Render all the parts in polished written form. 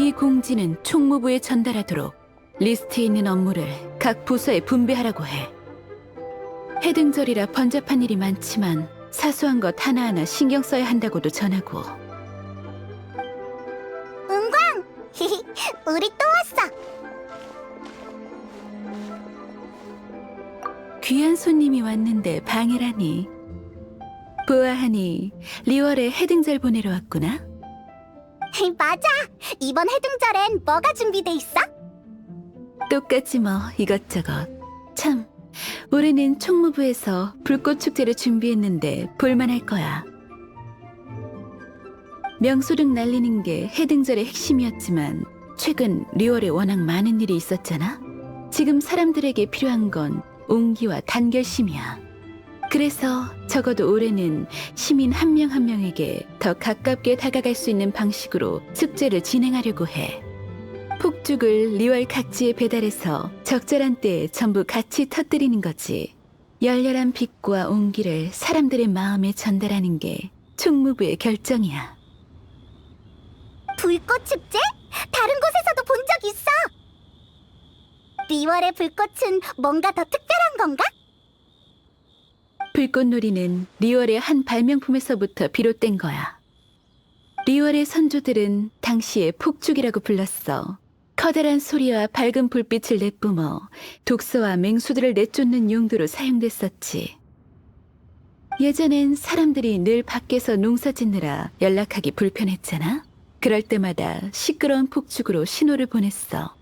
이 공지는 총무부에 전달하도록 리스트에 있는 업무를 각 부서에 분배하라고 해. 해등절이라 번잡한 일이 많지만 사소한 것 하나하나 신경 써야 한다고도 전하고. 은광! 우리 또 왔어! 귀한 손님이 왔는데 방해라니. 보아하니 리월에 해등절 보내러 왔구나. 맞아! 이번 해등절엔 뭐가 준비돼 있어? 똑같지 뭐 이것저것. 참, 올해는 총무부에서 불꽃축제를 준비했는데 볼만할 거야. 명소등 날리는 게 해등절의 핵심이었지만 최근 리월에 워낙 많은 일이 있었잖아. 지금 사람들에게 필요한 건 온기와 단결심이야. 그래서 적어도 올해는 시민 한 명 한 명에게 더 가깝게 다가갈 수 있는 방식으로 축제를 진행하려고 해. 폭죽을 리월 각지에 배달해서 적절한 때에 전부 같이 터뜨리는 거지. 열렬한 빛과 온기를 사람들의 마음에 전달하는 게 총무부의 결정이야. 불꽃 축제? 다른 곳에서도 본 적 있어! 리월의 불꽃은 뭔가 더 특별한 건가? 불꽃놀이는 리월의 한 발명품에서부터 비롯된 거야. 리월의 선조들은 당시에 폭죽이라고 불렀어. 커다란 소리와 밝은 불빛을 내뿜어 독소와 맹수들을 내쫓는 용도로 사용됐었지. 예전엔 사람들이 늘 밖에서 농사 짓느라 연락하기 불편했잖아. 그럴 때마다 시끄러운 폭죽으로 신호를 보냈어.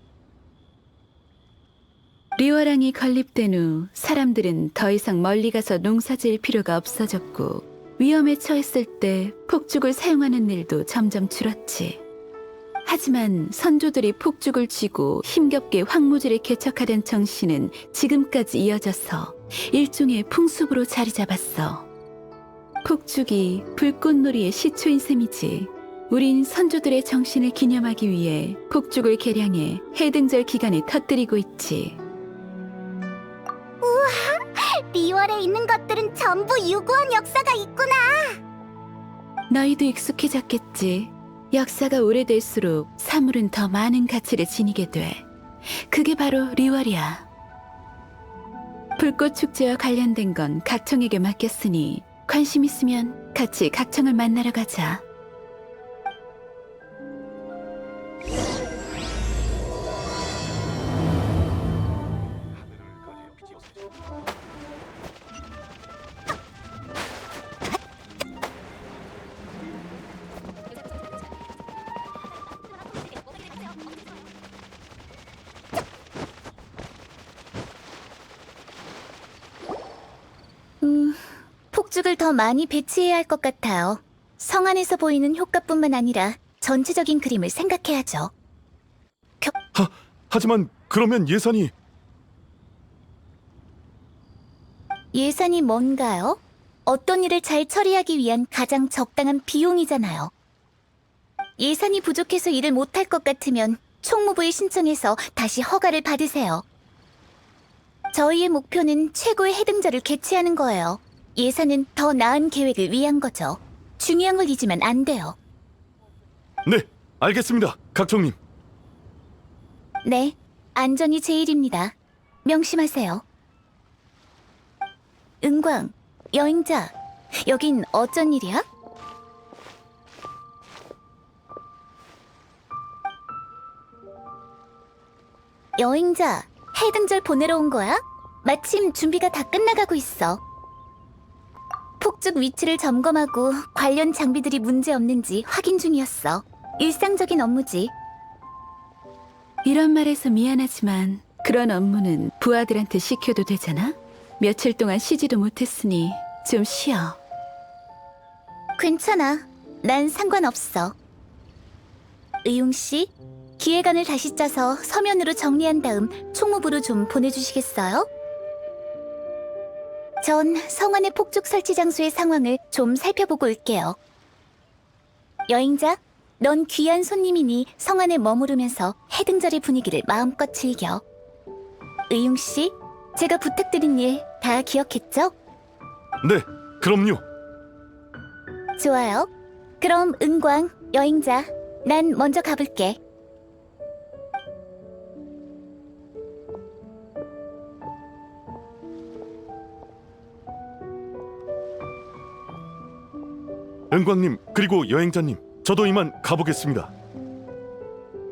리월항이 건립된 후 사람들은 더 이상 멀리 가서 농사 지을 필요가 없어졌고 위험에 처했을 때 폭죽을 사용하는 일도 점점 줄었지. 하지만 선조들이 폭죽을 쥐고 힘겹게 황무지를 개척하던 정신은 지금까지 이어져서 일종의 풍습으로 자리 잡았어. 폭죽이 불꽃놀이의 시초인 셈이지. 우린 선조들의 정신을 기념하기 위해 폭죽을 개량해 해등절 기간에 터뜨리고 있지. 리월에 있는 것들은 전부 유구한 역사가 있구나! 너희도 익숙해졌겠지. 역사가 오래될수록 사물은 더 많은 가치를 지니게 돼. 그게 바로 리월이야. 불꽃 축제와 관련된 건 각청에게 맡겼으니 관심 있으면 같이 각청을 만나러 가자. 폭죽을 더 많이 배치해야 할 것 같아요. 성 안에서 보이는 효과뿐만 아니라 전체적인 그림을 생각해야죠. 하지만 그러면 예산이... 예산이 뭔가요? 어떤 일을 잘 처리하기 위한 가장 적당한 비용이잖아요. 예산이 부족해서 일을 못할 것 같으면 총무부에 신청해서 다시 허가를 받으세요. 저희의 목표는 최고의 해등절을 개최하는 거예요. 예산은 더 나은 계획을 위한 거죠. 중요한 걸 잊으면 안 돼요. 네, 알겠습니다, 각청님. 네, 안전이 제일입니다. 명심하세요. 은광, 여행자, 여긴 어쩐 일이야? 여행자, 해등절 보내러 온 거야? 마침 준비가 다 끝나가고 있어. 폭죽 위치를 점검하고 관련 장비들이 문제 없는지 확인 중이었어. 일상적인 업무지. 이런 말해서 미안하지만 그런 업무는 부하들한테 시켜도 되잖아? 며칠 동안 쉬지도 못했으니 좀 쉬어. 괜찮아. 난 상관없어. 의웅씨, 기획안을 다시 짜서 서면으로 정리한 다음 총무부로 좀 보내주시겠어요? 전 성안의 폭죽 설치 장소의 상황을 좀 살펴보고 올게요. 여행자, 넌 귀한 손님이니 성안에 머무르면서 해등절의 분위기를 마음껏 즐겨. 의웅씨, 제가 부탁드린 일 다 기억했죠? 네, 그럼요. 좋아요. 그럼 은광, 여행자, 난 먼저 가볼게. 은광님 그리고 여행자님, 저도 이만 가보겠습니다.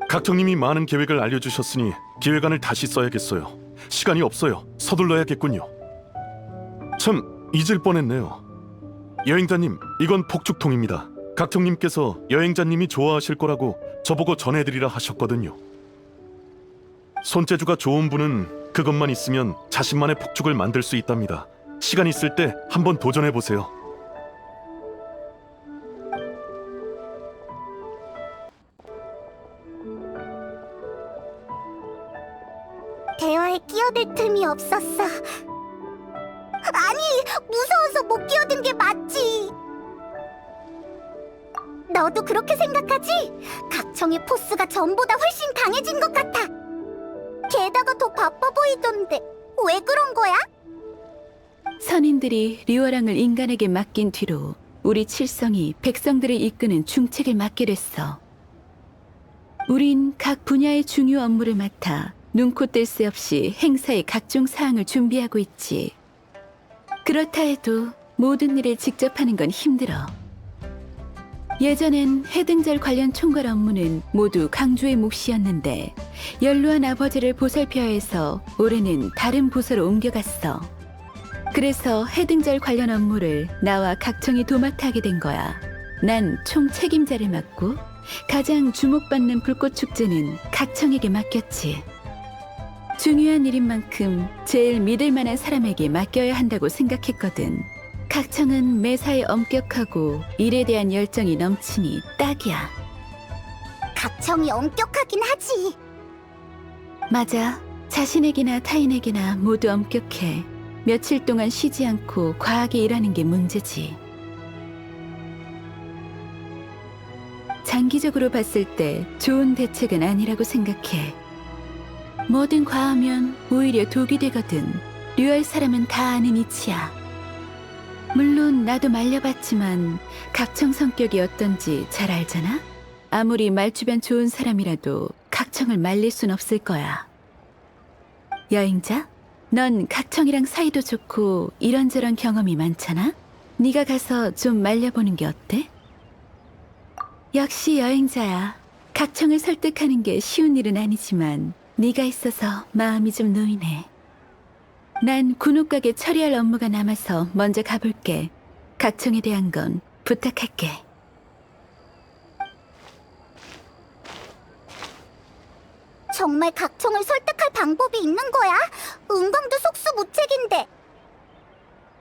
각청님이 많은 계획을 알려주셨으니 기획안을 다시 써야겠어요. 시간이 없어요. 서둘러야겠군요. 참, 잊을 뻔했네요. 여행자님, 이건 폭죽통입니다. 각청님께서 여행자님이 좋아하실 거라고 저보고 전해드리라 하셨거든요. 손재주가 좋은 분은 그것만 있으면 자신만의 폭죽을 만들 수 있답니다. 시간 있을 때 한번 도전해보세요. 대화에 끼어들 틈이 없었어. 아니, 무서워서 못 끼어든 게 맞지. 너도 그렇게 생각하지? 각청의 포스가 전보다 훨씬 강해진 것 같아. 게다가 더 바빠 보이던데 왜 그런 거야? 선인들이 리워랑을 인간에게 맡긴 뒤로 우리 칠성이 백성들을 이끄는 중책을 맡게 됐어. 우린 각 분야의 중요 업무를 맡아 눈코 뗄 새 없이 행사의 각종 사항을 준비하고 있지. 그렇다 해도 모든 일을 직접 하는 건 힘들어. 예전엔 해등절 관련 총괄 업무는 모두 강주의 몫이었는데 연로한 아버지를 보살펴야 해서 올해는 다른 부서로 옮겨갔어. 그래서 해등절 관련 업무를 나와 각청이 도맡아 하게 된 거야. 난 총 책임자를 맡고 가장 주목받는 불꽃축제는 각청에게 맡겼지. 중요한 일인 만큼 제일 믿을 만한 사람에게 맡겨야 한다고 생각했거든. 각청은 매사에 엄격하고 일에 대한 열정이 넘치니 딱이야. 각청이 엄격하긴 하지. 맞아. 자신에게나 타인에게나 모두 엄격해. 며칠 동안 쉬지 않고 과하게 일하는 게 문제지. 장기적으로 봤을 때 좋은 대책은 아니라고 생각해. 뭐든 과하면 오히려 독이 되거든. 류할 사람은 다 아는 이치야. 물론 나도 말려봤지만 각청 성격이 어떤지 잘 알잖아? 아무리 말주변 좋은 사람이라도 각청을 말릴 순 없을 거야. 여행자? 넌 각청이랑 사이도 좋고 이런저런 경험이 많잖아? 네가 가서 좀 말려보는 게 어때? 역시 여행자야. 각청을 설득하는 게 쉬운 일은 아니지만 네가 있어서 마음이 좀 놓이네. 난 군옥가게 처리할 업무가 남아서 먼저 가볼게. 각청에 대한 건 부탁할게. 정말 각청을 설득할 방법이 있는 거야? 은광도 속수무책인데.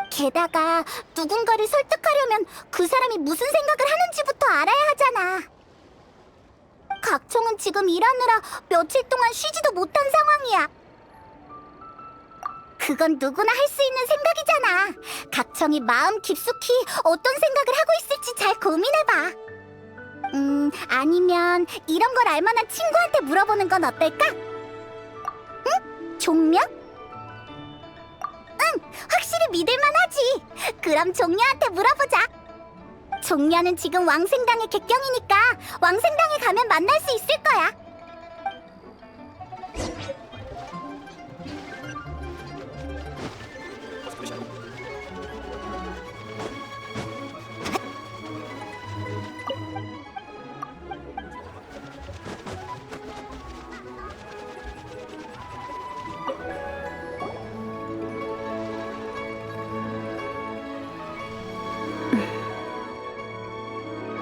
게다가 누군가를 설득하려면 그 사람이 무슨 생각을 하는지부터 알아야 하잖아. 각청은 지금 일하느라 며칠 동안 쉬지도 못한 상황이야. 그건 누구나 할 수 있는 생각이잖아. 각청이 마음 깊숙이 어떤 생각을 하고 있을지 잘 고민해봐. 아니면 이런 걸 알만한 친구한테 물어보는 건 어떨까? 응? 종려? 응, 확실히 믿을만하지. 그럼 종려한테 물어보자. 종려는 지금 왕생당의 객경이니까 왕생당에 가면 만날 수 있을 거야.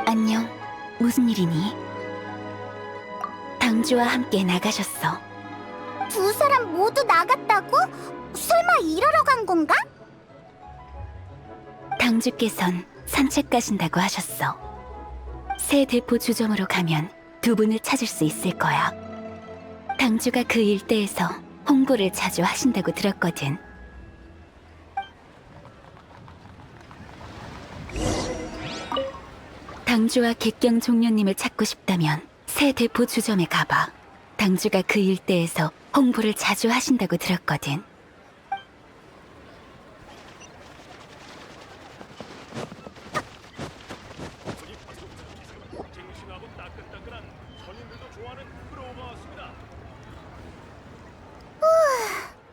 안녕. 무슨 일이니? 당주와 함께 나가셨어. 두 사람 모두 나갔다고? 설마 일하러 간 건가? 당주께선 산책 가신다고 하셨어. 새 대포 주점으로 가면 두 분을 찾을 수 있을 거야. 당주가 그 일대에서 홍보를 자주 하신다고 들었거든. 당주와 객경 종려님을 찾고 싶다면 새 대포 주점에 가봐. 당주가 그 일대에서 홍보를 자주 하신다고 들었거든.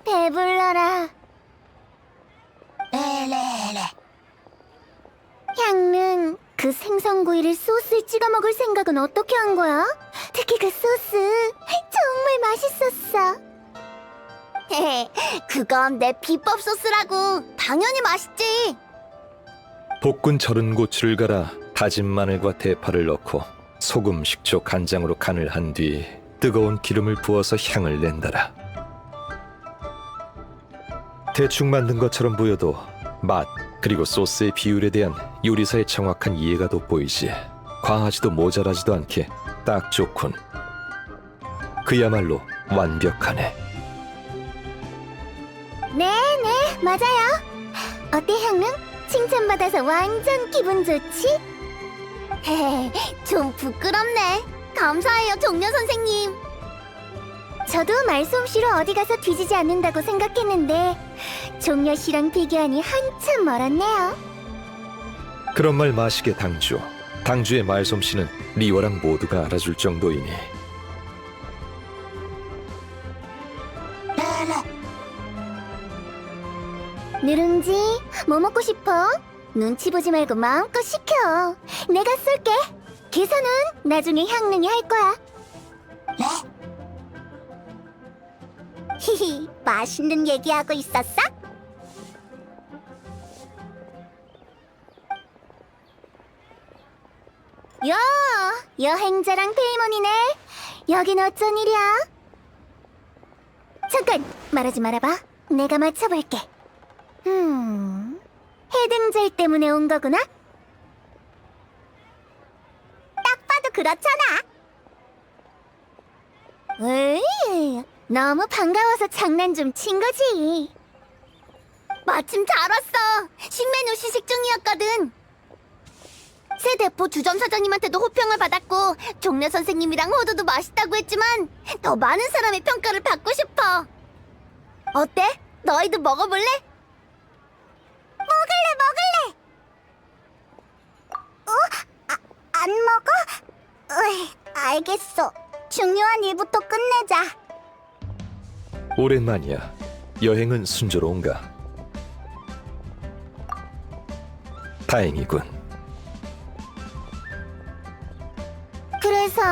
배불러라. 레레레. 향릉, 그 그 생선구이를 소스에 찍어 먹을 생각은 어떻게 한 거야? 특히 그 소스 정말 맛있었어. 그건 내 비법 소스라고. 당연히 맛있지. 볶은 절은 고추를 갈아 다진 마늘과 대파를 넣고 소금, 식초, 간장으로 간을 한 뒤 뜨거운 기름을 부어서 향을 낸다라. 대충 만든 것처럼 보여도 맛 그리고 소스의 비율에 대한 요리사의 정확한 이해가 돋보이지. 과하지도 모자라지도 않게 딱 좋군. 그야말로 완벽하네. 네네, 맞아요. 어때, 향릉? 칭찬받아서 완전 기분 좋지? 헤헤, 좀 부끄럽네. 감사해요, 종려 선생님. 저도 말솜씨로 어디 가서 뒤지지 않는다고 생각했는데 종려 씨랑 비교하니 한참 멀었네요. 그런 말 마시게 당주. 당주의 말솜씨는 리워랑 모두가 알아줄 정도이니. 누룽지, 뭐 먹고 싶어? 눈치 보지 말고 마음껏 시켜. 내가 쏠게. 계산은 나중에 향릉이 할 거야. 히히, 맛있는 얘기하고 있었어? 야, 여행자랑 페이몬이네. 여긴 어쩐 일이야? 잠깐, 말하지 말아봐. 내가 맞춰볼게. 해등절 때문에 온 거구나? 딱 봐도 그렇잖아. 에이, 너무 반가워서 장난 좀 친 거지. 마침 잘 왔어. 신메뉴 시식 중이었거든. 새 대포 주점 사장님한테도 호평을 받았고 종려 선생님이랑 호두도 맛있다고 했지만 더 많은 사람의 평가를 받고 싶어. 어때? 너희도 먹어볼래? 먹을래. 안 먹어? 알겠어. 중요한 일부터 끝내자. 오랜만이야. 여행은 순조로운가? 다행이군. 그래서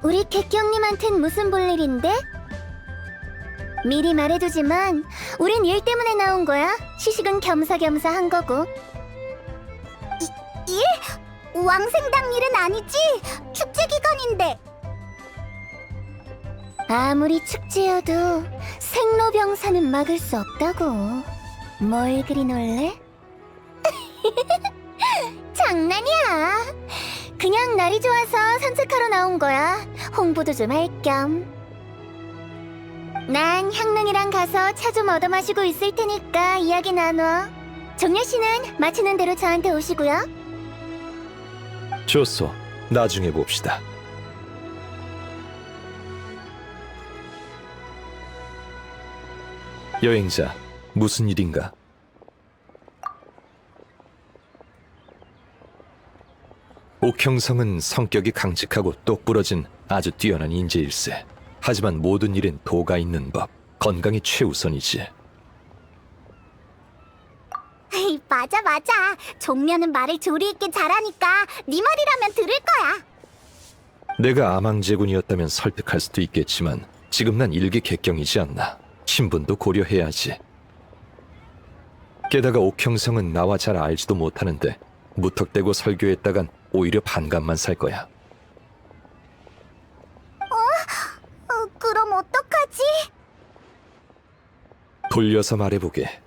우리 객경님한텐 무슨 볼일인데? 미리 말해두지만 우린 일 때문에 나온 거야. 시식은 겸사겸사 한 거고. 일? 왕생당 일은 아니지? 축제 기간인데. 아무리 축제여도 생로병사는 막을 수 없다고. 뭘 그리 놀래? 장난이야. 그냥 날이 좋아서 산책하러 나온 거야. 홍보도 좀 할 겸. 난 향릉이랑 가서 차 좀 얻어 마시고 있을 테니까 이야기 나눠. 종려 씨는 마치는 대로 저한테 오시고요. 좋소. 나중에 봅시다. 여행자, 무슨 일인가? 옥형성은 성격이 강직하고 똑부러진 아주 뛰어난 인재일세. 하지만 모든 일엔 도가 있는 법. 건강이 최우선이지. 에이, 맞아. 종려는 말을 조리 있게 잘하니까 네 말이라면 들을 거야. 내가 아망제군이었다면 설득할 수도 있겠지만 지금 난 일개 객경이지 않나. 신분도 고려해야지. 게다가 옥형성은 나와 잘 알지도 못하는데 무턱대고 설교했다간 오히려 반감만 살 거야. 그럼 어떡하지? 돌려서 말해보게.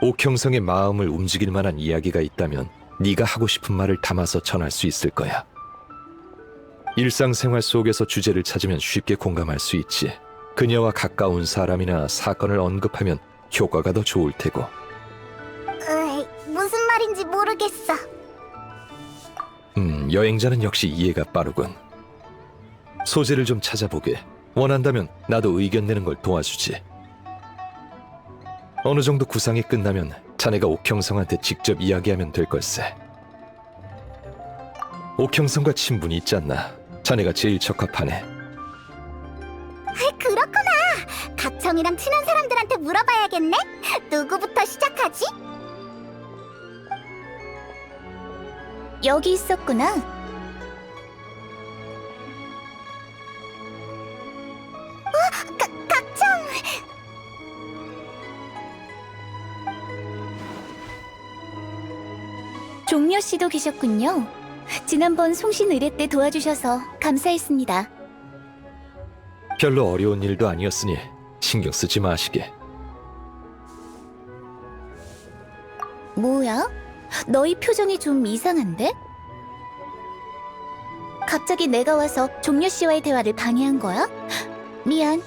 옥형성의 마음을 움직일 만한 이야기가 있다면 네가 하고 싶은 말을 담아서 전할 수 있을 거야. 일상생활 속에서 주제를 찾으면 쉽게 공감할 수 있지. 그녀와 가까운 사람이나 사건을 언급하면 효과가 더 좋을 테고. 무슨 말인지 모르겠어. 여행자는 역시 이해가 빠르군. 소재를 좀 찾아보게. 원한다면 나도 의견 내는 걸 도와주지. 어느 정도 구상이 끝나면 자네가 옥형성한테 직접 이야기하면 될 걸세. 옥형성과 친분이 있지 않나? 자네가 제일 적합하네. 그렇구나. 각청이랑 친한 사람들한테 물어봐야겠네. 누구부터 시작하지? 여기 있었구나. 각청! 종려 씨도 계셨군요. 지난번 송신 의뢰 때 도와주셔서 감사했습니다. 별로 어려운 일도 아니었으니 신경 쓰지 마시게. 뭐야? 너희 표정이 좀 이상한데? 갑자기 내가 와서 종려 씨와의 대화를 방해한 거야? 미안.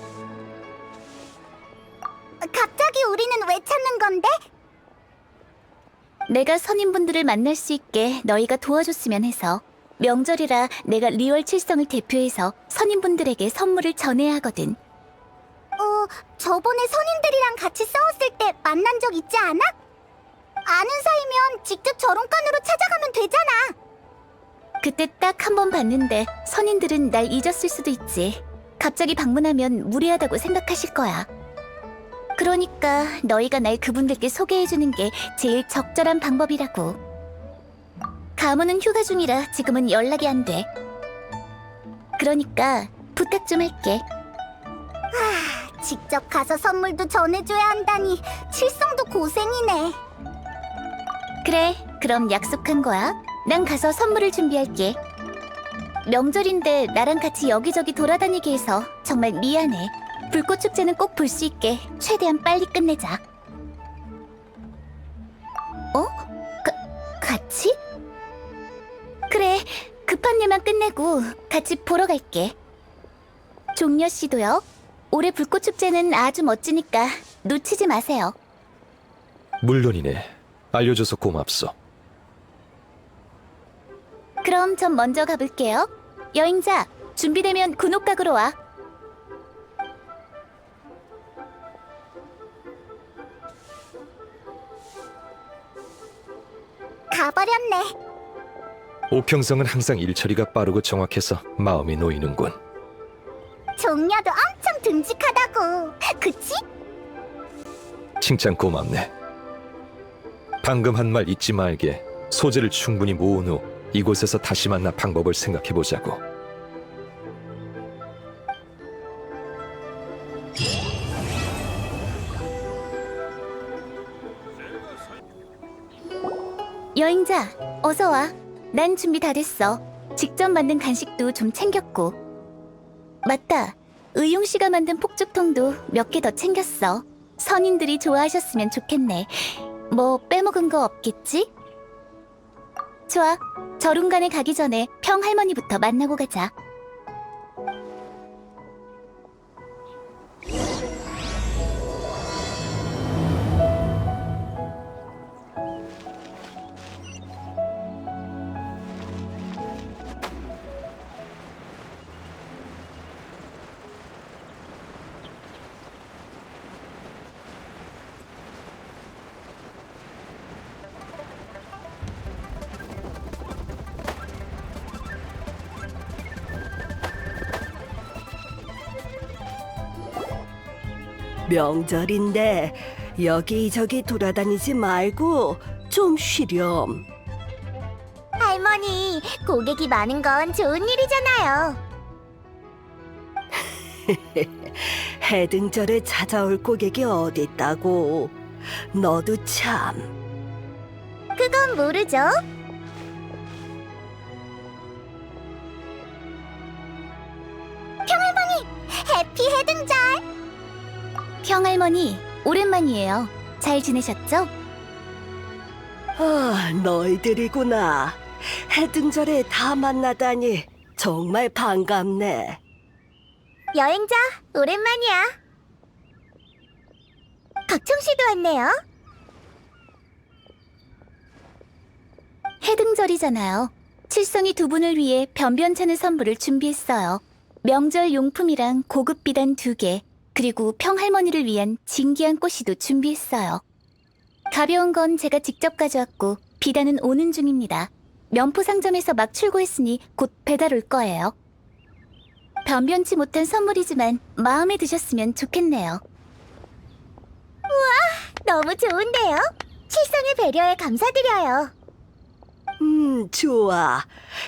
갑자기 우리는 왜 찾는 건데? 내가 선임분들을 만날 수 있게 너희가 도와줬으면 해서. 명절이라 내가 리월 칠성을 대표해서 선임분들에게 선물을 전해야 하거든. 저번에 선임들이랑 같이 싸웠을 때 만난 적 있지 않아? 아는 사이면 직접 저론간으로 찾아가면 되잖아. 그때 딱 한 번 봤는데 선임들은 날 잊었을 수도 있지. 갑자기 방문하면 무례하다고 생각하실 거야. 그러니까 너희가 날 그분들께 소개해주는 게 제일 적절한 방법이라고. 가문은 휴가 중이라 지금은 연락이 안 돼. 그러니까 부탁 좀 할게. 직접 가서 선물도 전해줘야 한다니 칠성도 고생이네. 그래, 그럼 약속한 거야. 난 가서 선물을 준비할게. 명절인데 나랑 같이 여기저기 돌아다니게 해서 정말 미안해. 불꽃 축제는 꼭 볼 수 있게 최대한 빨리 끝내자. 같이? 그래, 급한 일만 끝내고 같이 보러 갈게. 종려 씨도요. 올해 불꽃 축제는 아주 멋지니까 놓치지 마세요. 물론이네. 알려줘서 고맙소. 그럼 전 먼저 가볼게요. 여행자, 준비되면 군옥각으로 와. 가버렸네. 옥형성은 항상 일처리가 빠르고 정확해서 마음이 놓이는군. 종려도 엄청 듬직하다고. 그치? 칭찬 고맙네. 방금 한 말 잊지 말게. 소재를 충분히 모은 후 이곳에서 다시 만나 방법을 생각해보자고. 여행자, 어서 와. 난 준비 다 됐어. 직접 만든 간식도 좀 챙겼고. 맞다. 의용 씨가 만든 폭죽통도 몇 개 더 챙겼어. 선인들이 좋아하셨으면 좋겠네. 뭐 빼먹은 거 없겠지? 좋아. 저룬간에 가기 전에 평할머니부터 만나고 가자. 명절인데 여기저기 돌아다니지 말고 좀 쉬렴. 할머니, 고객이 많은 건 좋은 일이잖아요. 해등절에 찾아올 고객이 어딨다고. 너도 참. 그건 모르죠. 평할머니, 해피 해등절. 평할머니, 오랜만이에요. 잘 지내셨죠? 아, 너희들이구나. 해등절에 다 만나다니 정말 반갑네. 여행자, 오랜만이야. 각청 씨도 왔네요. 해등절이잖아요. 칠성이 두 분을 위해 변변찮은 선물을 준비했어요. 명절 용품이랑 고급 비단 2개, 그리고 평할머니를 위한 진귀한 꽃이도 준비했어요. 가벼운 건 제가 직접 가져왔고 비단은 오는 중입니다. 면포 상점에서 막 출고했으니 곧 배달 올 거예요. 변변치 못한 선물이지만 마음에 드셨으면 좋겠네요. 너무 좋은데요? 칠성의 배려에 감사드려요. 좋아.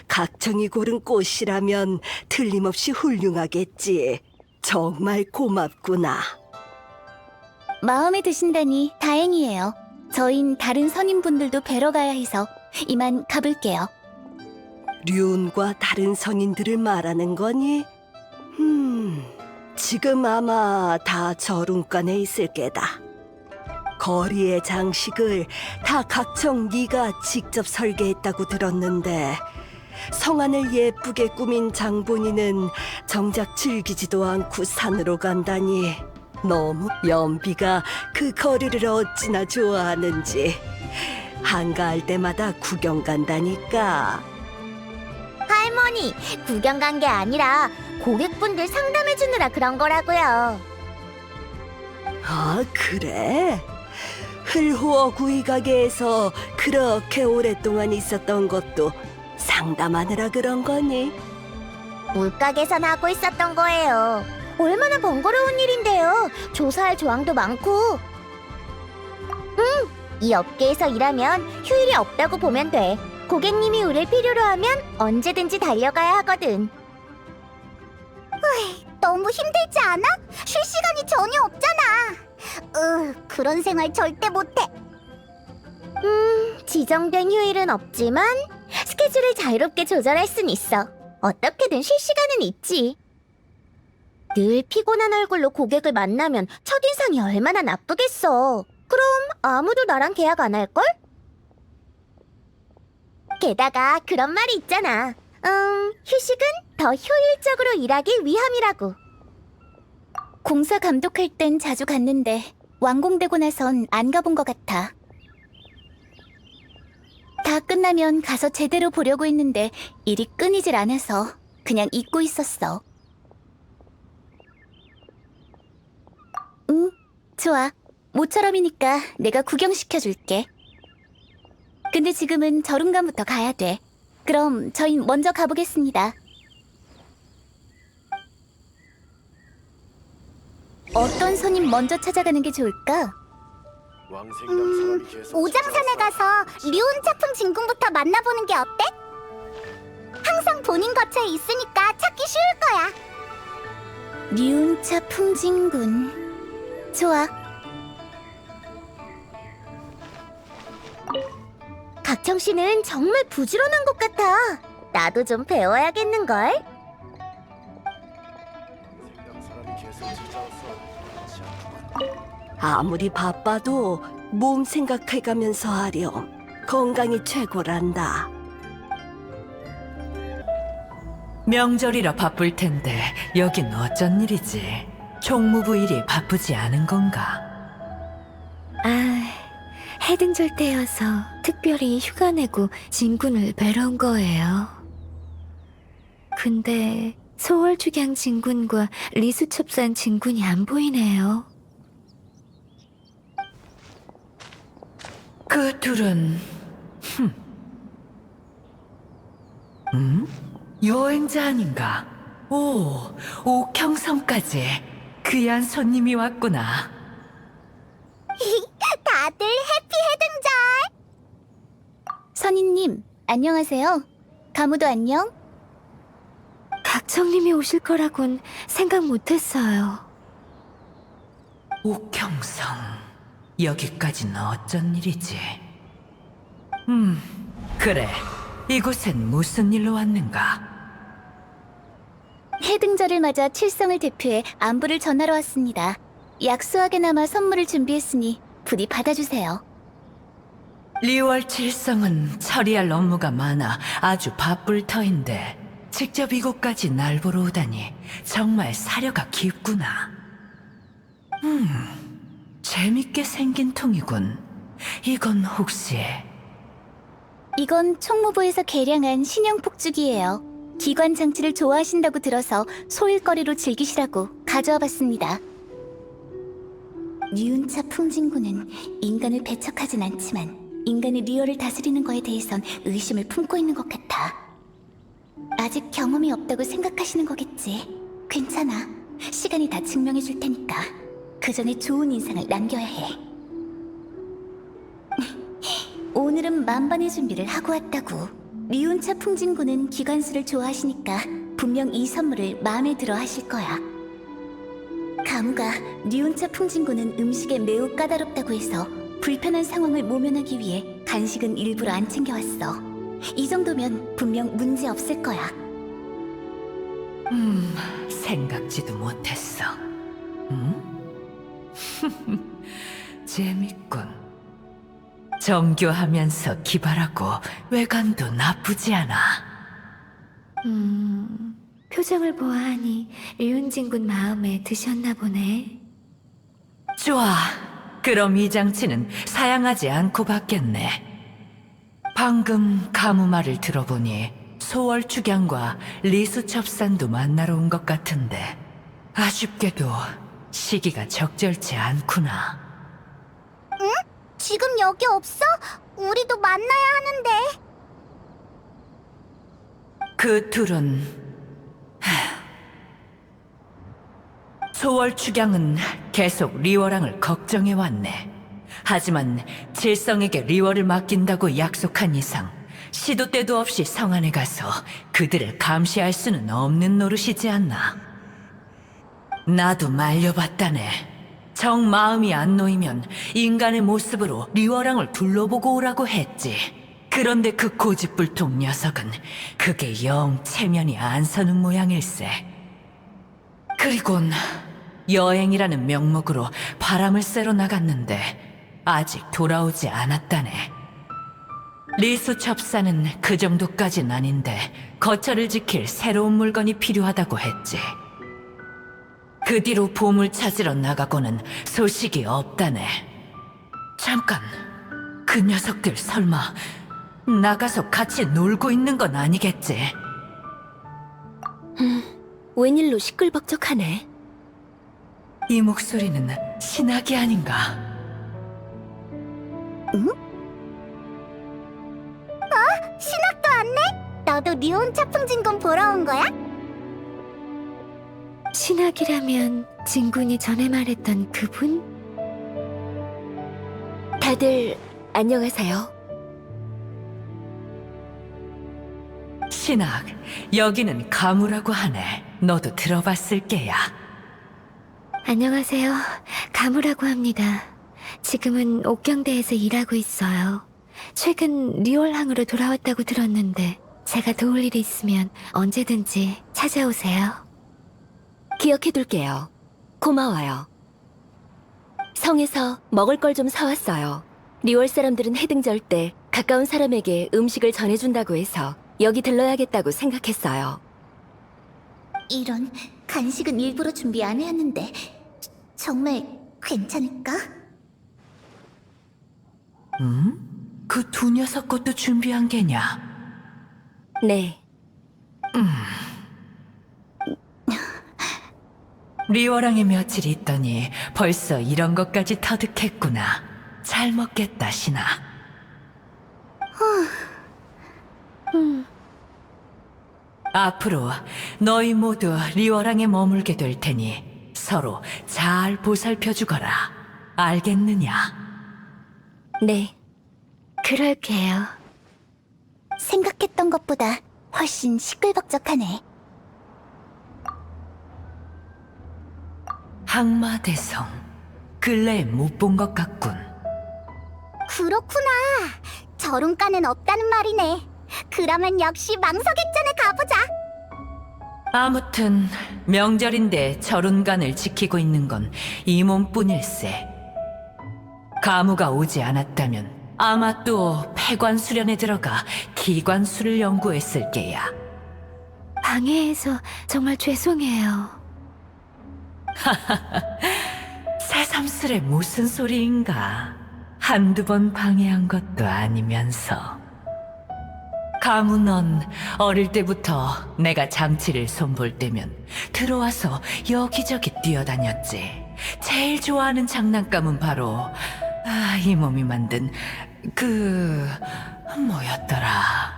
각청이 고른 꽃이라면 틀림없이 훌륭하겠지. 정말 고맙구나. 마음에 드신다니 다행이에요. 저흰 다른 선임분들도 뵈러 가야 해서 이만 가볼게요. 류운과 다른 선인들을 말하는 거니? 지금 아마 다 저룬간에 있을 게다. 거리의 장식을 다 각청 네가 직접 설계했다고 들었는데 성안을 예쁘게 꾸민 장본인은 정작 즐기지도 않고 산으로 간다니. 너무 연비가 그 거리를 어찌나 좋아하는지 한가할 때마다 구경 간다니까. 할머니, 구경 간 게 아니라 고객분들 상담해 주느라 그런 거라고요. 아, 그래? 흘호어 구이 가게에서 그렇게 오랫동안 있었던 것도 상담하느라 그런 거니? 물가게선 하고 있었던 거예요. 얼마나 번거로운 일인데요. 조사할 조항도 많고. 이 업계에서 일하면 휴일이 없다고 보면 돼. 고객님이 우릴 필요로 하면 언제든지 달려가야 하거든. 너무 힘들지 않아? 쉴 시간이 전혀 없잖아. 그런 생활 절대 못해. 지정된 휴일은 없지만 스케줄을 자유롭게 조절할 순 있어. 어떻게든 쉴 시간은 있지. 늘 피곤한 얼굴로 고객을 만나면 첫인상이 얼마나 나쁘겠어. 그럼 아무도 나랑 계약 안 할걸? 게다가 그런 말이 있잖아. 휴식은 더 효율적으로 일하기 위함이라고. 공사 감독할 땐 자주 갔는데 완공되고 나선 안 가본 것 같아. 다 끝나면 가서 제대로 보려고 했는데 일이 끊이질 않아서 그냥 잊고 있었어. 좋아. 모처럼이니까 내가 구경시켜줄게. 근데 지금은 저름감부터 가야 돼. 그럼 저희 먼저 가보겠습니다. 어떤 손님 먼저 찾아가는 게 좋을까? 오장산에 가서 류운 차풍 진군부터 만나보는 게 어때? 항상 본인 거처에 있으니까 찾기 쉬울 거야. 류운차 풍진군. 좋아. 각청 씨는 정말 부지런한 것 같아. 나도 좀 배워야겠는걸? 아무리 바빠도 몸 생각해가면서 하렴. 건강이 최고란다. 명절이라 바쁠 텐데 여긴 어쩐 일이지? 총무부 일이 바쁘지 않은 건가? 해등절 때여서 특별히 휴가 내고 진군을 뵈러 온 거예요. 근데 소월축양 진군과 리수첩산 진군이 안 보이네요. 그 둘은 여행자 아닌가? 오, 옥형성까지 귀한 손님이 왔구나. 다들 해피 해등절! 선임님, 안녕하세요. 가무도 안녕? 각청님이 오실 거라곤 생각 못했어요. 옥형성, 여기까지는 어쩐 일이지? 그래. 이곳엔 무슨 일로 왔는가? 해등절을 맞아 칠성을 대표해 안부를 전하러 왔습니다. 약소하게나마 선물을 준비했으니 부디 받아주세요. 리월 칠성은 처리할 업무가 많아 아주 바쁠 터인데 직접 이곳까지 날 보러 오다니 정말 사려가 깊구나. 재밌게 생긴 통이군. 이건 혹시... 이건 총무부에서 개량한 신형 폭죽이에요. 기관 장치를 좋아하신다고 들어서 소일거리로 즐기시라고 가져와 봤습니다. 류운차 풍진군은 인간을 배척하진 않지만 인간의 리얼을 다스리는 거에 대해선 의심을 품고 있는 것 같아. 아직 경험이 없다고 생각하시는 거겠지. 괜찮아. 시간이 다 증명해 줄 테니까 그 전에 좋은 인상을 남겨야 해. 오늘은 지금 만반의 준비를 하고 왔다고. 리온차 풍진군은 기관수를 좋아하시니까 분명 이 선물을 마음에 들어 하실 거야. 가무가 리온차 풍진군은 음식에 매우 까다롭다고 해서 불편한 상황을 모면하기 위해 간식은 일부러 안 챙겨왔어. 이 정도면 분명 문제 없을 거야. 생각지도 못했어. 재밌군. 정교하면서 기발하고 외관도 나쁘지 않아. 표정을 보아하니 류은진군 마음에 드셨나 보네. 좋아. 그럼 이 장치는 사양하지 않고 받겠네. 방금 가무 말을 들어보니 소월축양과 리수첩산도 만나러 온 것 같은데 아쉽게도 시기가 적절치 않구나. 지금 여기 없어? 우리도 만나야 하는데. 그 둘은 소월축양은 계속 리워랑을 걱정해왔네. 하지만 질성에게 리워를 맡긴다고 약속한 이상 시도 때도 없이 성 안에 가서 그들을 감시할 수는 없는 노릇이지 않나. 나도 말려봤다네. 정 마음이 안 놓이면 인간의 모습으로 리워랑을 둘러보고 오라고 했지. 그런데 그 고집불통 녀석은 그게 영 체면이 안 서는 모양일세. 그리곤 여행이라는 명목으로 바람을 쐬러 나갔는데 아직 돌아오지 않았다네. 리수첩사는 그 정도까진 아닌데 거처를 지킬 새로운 물건이 필요하다고 했지. 그 뒤로 보물 찾으러 나가고는 소식이 없다네. 잠깐, 그 녀석들 설마 나가서 같이 놀고 있는 건 아니겠지? 웬일로 시끌벅적하네. 이 목소리는 신학이 아닌가? 신학도 왔네? 너도 리온 차풍진군 보러 온 거야? 신학이라면 진군이 전에 말했던 그분? 다들 안녕하세요. 신학, 여기는 가무라고 하네. 너도 들어봤을 게야. 안녕하세요. 가무라고 합니다. 지금은 옥경대에서 일하고 있어요. 최근 리월항으로 돌아왔다고 들었는데 제가 도울 일이 있으면 언제든지 찾아오세요. 기억해둘게요. 고마워요. 성에서 먹을 걸 좀 사왔어요. 리월 사람들은 해등절 때 가까운 사람에게 음식을 전해준다고 해서 여기 들러야겠다고 생각했어요. 이런, 간식은 일부러 준비 안 해왔는데 정말 괜찮을까? 그 두 녀석 것도 준비한 게냐? 네, 리워랑에 며칠 있더니 벌써 이런 것까지 터득했구나. 잘 먹겠다, 신아. 앞으로 너희 모두 리워랑에 머물게 될 테니 서로 잘 보살펴주거라. 알겠느냐? 네. 그럴게요. 생각했던 것보다 훨씬 시끌벅적하네. 항마대성. 근래에 못 본 것 같군. 그렇구나. 저룬가는 없다는 말이네. 그러면 역시 망석액전에 가보자. 아무튼 명절인데 절운간을 지키고 있는 건 이 몸뿐일세. 가무가 오지 않았다면 아마 또 폐관 수련에 들어가 기관 수를 연구했을 게야. 방해해서 정말 죄송해요. 새삼스레 무슨 소리인가. 한두 번 방해한 것도 아니면서. 가무 넌 어릴 때부터 내가 장치를 손볼 때면 들어와서 여기저기 뛰어다녔지. 제일 좋아하는 장난감은 바로 이 몸이 만든 뭐였더라.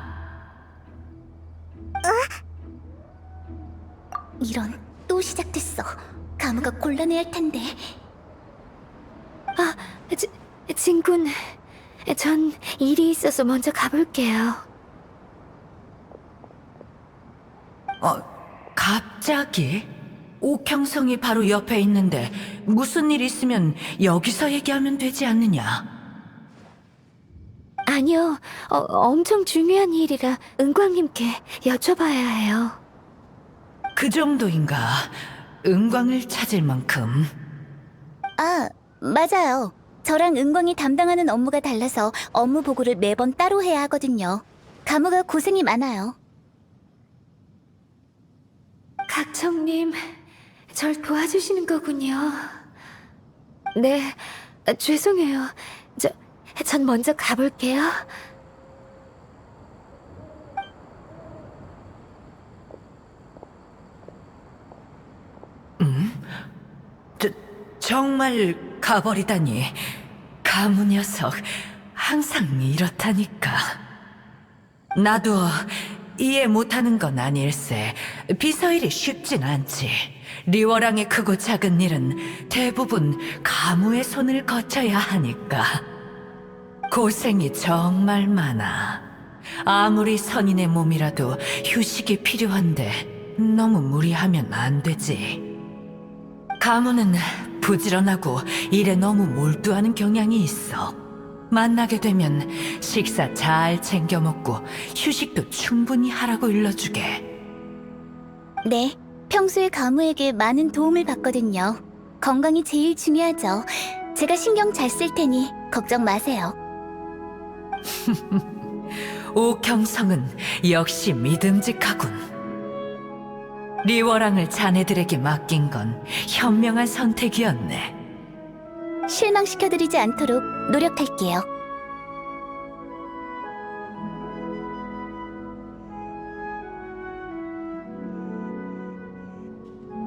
이런, 또 시작됐어. 가무가 곤란해할 텐데. 진군, 전 일이 있어서 먼저 가볼게요. 갑자기? 옥형성이 바로 옆에 있는데 무슨 일 있으면 여기서 얘기하면 되지 않느냐? 아니요, 엄청 중요한 일이라 은광님께 여쭤봐야 해요. 그 정도인가? 은광을 찾을 만큼. 아, 맞아요. 저랑 은광이 담당하는 업무가 달라서 업무 보고를 매번 따로 해야 하거든요. 가무가 고생이 많아요. 각청님, 절 도와주시는 거군요. 네, 죄송해요. 전 먼저 가볼게요. 정말 가버리다니. 가무 녀석, 항상 이렇다니까. 나도 이해 못하는 건 아닐세. 비서일이 쉽진 않지. 리워랑의 크고 작은 일은 대부분 가무의 손을 거쳐야 하니까. 고생이 정말 많아. 아무리 선인의 몸이라도 휴식이 필요한데 너무 무리하면 안 되지. 가무는 부지런하고 일에 너무 몰두하는 경향이 있어. 만나게 되면 식사 잘 챙겨 먹고 휴식도 충분히 하라고 일러주게. 네, 평소에 가무에게 많은 도움을 받거든요. 건강이 제일 중요하죠. 제가 신경 잘 쓸 테니 걱정 마세요. 옥형성은 역시 믿음직하군. 리워랑을 자네들에게 맡긴 건 현명한 선택이었네. 실망시켜드리지 않도록 노력할게요.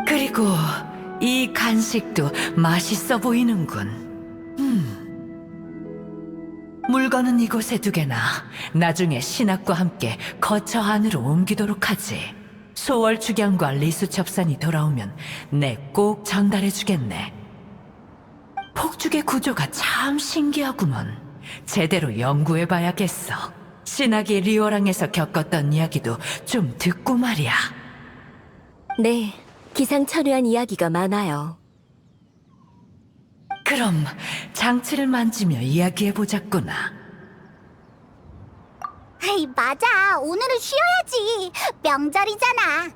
그리고 이 간식도 맛있어 보이는군. 물건은 이곳에 두게나 나중에 신학과 함께 거처 안으로 옮기도록 하지. 소월 축양과 리수 첩산이 돌아오면 내 꼭 전달해주겠네. 폭죽의 구조가 참 신기하구먼. 제대로 연구해봐야겠어. 신학이 리오랑에서 겪었던 이야기도 좀 듣고 말이야. 네, 기상천외한 이야기가 많아요. 그럼 장치를 만지며 이야기해보자꾸나. 에이, 맞아. 오늘은 쉬어야지. 명절이잖아.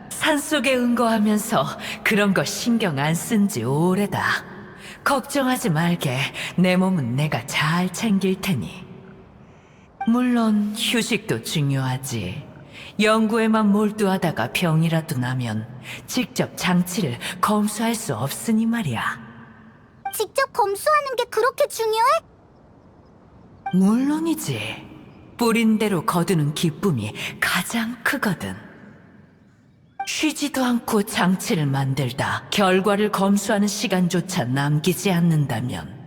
산속에 은거하면서 그런 거 신경 안 쓴 지 오래다. 걱정하지 말게. 내 몸은 내가 잘 챙길 테니. 물론 휴식도 중요하지. 연구에만 몰두하다가 병이라도 나면 직접 장치를 검수할 수 없으니 말이야. 직접 검수하는 게 그렇게 중요해? 물론이지. 뿌린 대로 거두는 기쁨이 가장 크거든. 쉬지도 않고 장치를 만들다 결과를 검수하는 시간조차 남기지 않는다면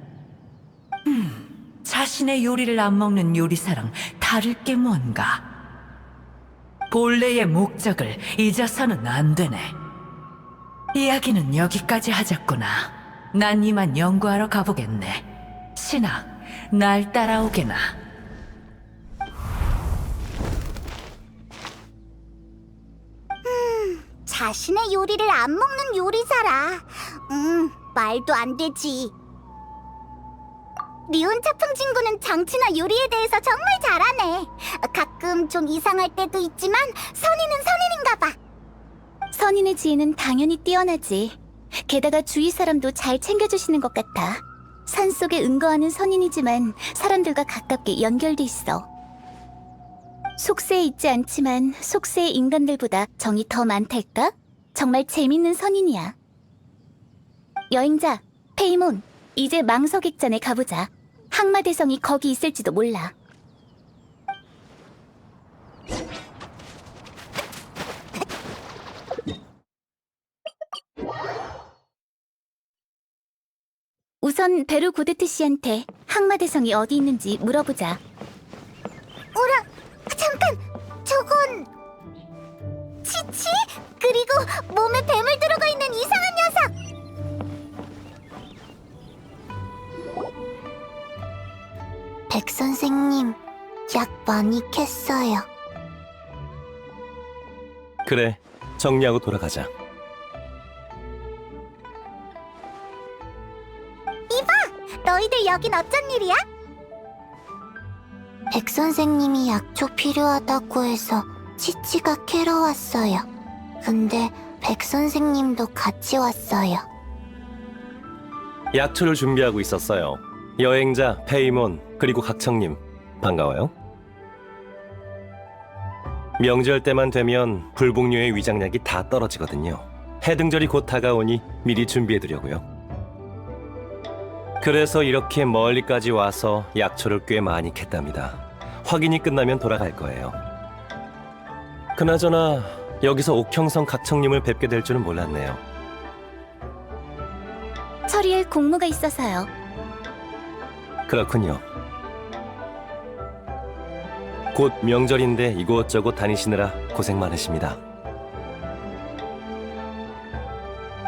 자신의 요리를 안 먹는 요리사랑 다를 게 뭔가. 본래의 목적을 잊어서는 안 되네. 이야기는 여기까지 하자꾸나. 난 이만 연구하러 가보겠네. 신아, 날 따라오게나. 자신의 요리를 안 먹는 요리사라. 말도 안 되지. 리온 차풍진구는 장치나 요리에 대해서 정말 잘하네. 가끔 좀 이상할 때도 있지만 선인은 선인인가 봐. 선인의 지혜는 당연히 뛰어나지. 게다가 주위 사람도 잘 챙겨주시는 것 같아. 산속에 은거하는 선인이지만 사람들과 가깝게 연결돼 있어. 속세에 있지 않지만 속세의 인간들보다 정이 더 많달까? 정말 재밌는 선인이야. 여행자, 페이몬, 이제 망석액잔에 가보자. 항마대성이 거기 있을지도 몰라. 우선 베르 고데트 씨한테 항마대성이 어디 있는지 물어보자. 어라, 잠깐! 저건... 치치? 그리고 몸에 뱀을 들어가 있는 이상한 녀석! 많이 캤어요. 그래, 정리하고 돌아가자. 너희들 여긴 어쩐 일이야? 백 선생님이 약초 필요하다고 해서 치치가 캐러 왔어요. 근데 백 선생님도 같이 왔어요. 약초를 준비하고 있었어요. 여행자, 페이몬, 그리고 각청님, 반가워요. 명절 때만 되면 불복류의 위장약이 다 떨어지거든요. 해등절이 곧 다가오니 미리 준비해두려고요. 그래서 이렇게 멀리까지 와서 약초를 꽤 많이 캤답니다. 확인이 끝나면 돌아갈 거예요. 그나저나 여기서 옥형성 각청님을 뵙게 될 줄은 몰랐네요. 처리할 공무가 있어서요. 그렇군요. 곧 명절인데 이곳저곳 다니시느라 고생 많으십니다.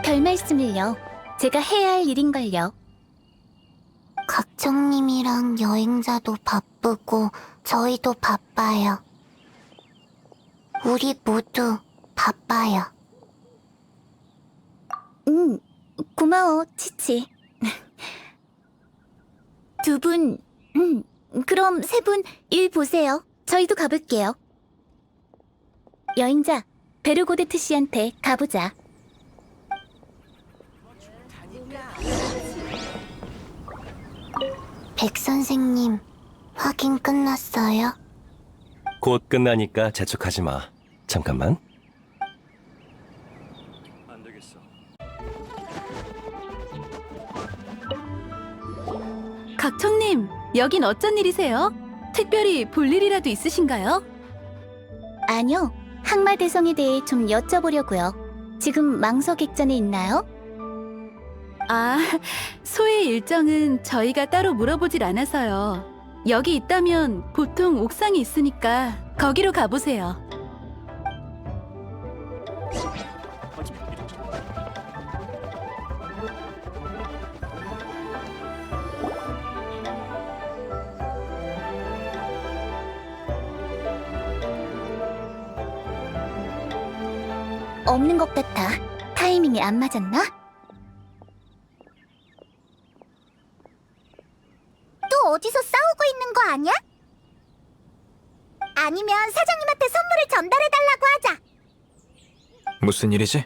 별 말씀을요. 제가 해야 할 일인걸요. 각청님이랑 여행자도 바쁘고 저희도 바빠요. 우리 모두 바빠요. 고마워, 치치. 두 분, 그럼 세 분 일 보세요. 저희도 가볼게요. 여행자, 베르고데트 씨한테 가보자. 백 선생님, 확인 끝났어요? 곧 끝나니까 재촉하지 마. 잠깐만. 각청님, 여긴 어쩐 일이세요? 특별히 볼 일이라도 있으신가요? 아니요, 항마대성에 대해 좀 여쭤보려고요. 지금 망서객전에 있나요? 아, 소의 일정은 저희가 따로 물어보질 않아서요. 여기 있다면 보통 옥상에 있으니까 거기로 가보세요. 없는 것 같아. 타이밍이 안 맞았나? 또 어디서 싸우고 있는 거 아니야? 아니면 사장님한테 선물을 전달해달라고 하자. 무슨 일이지?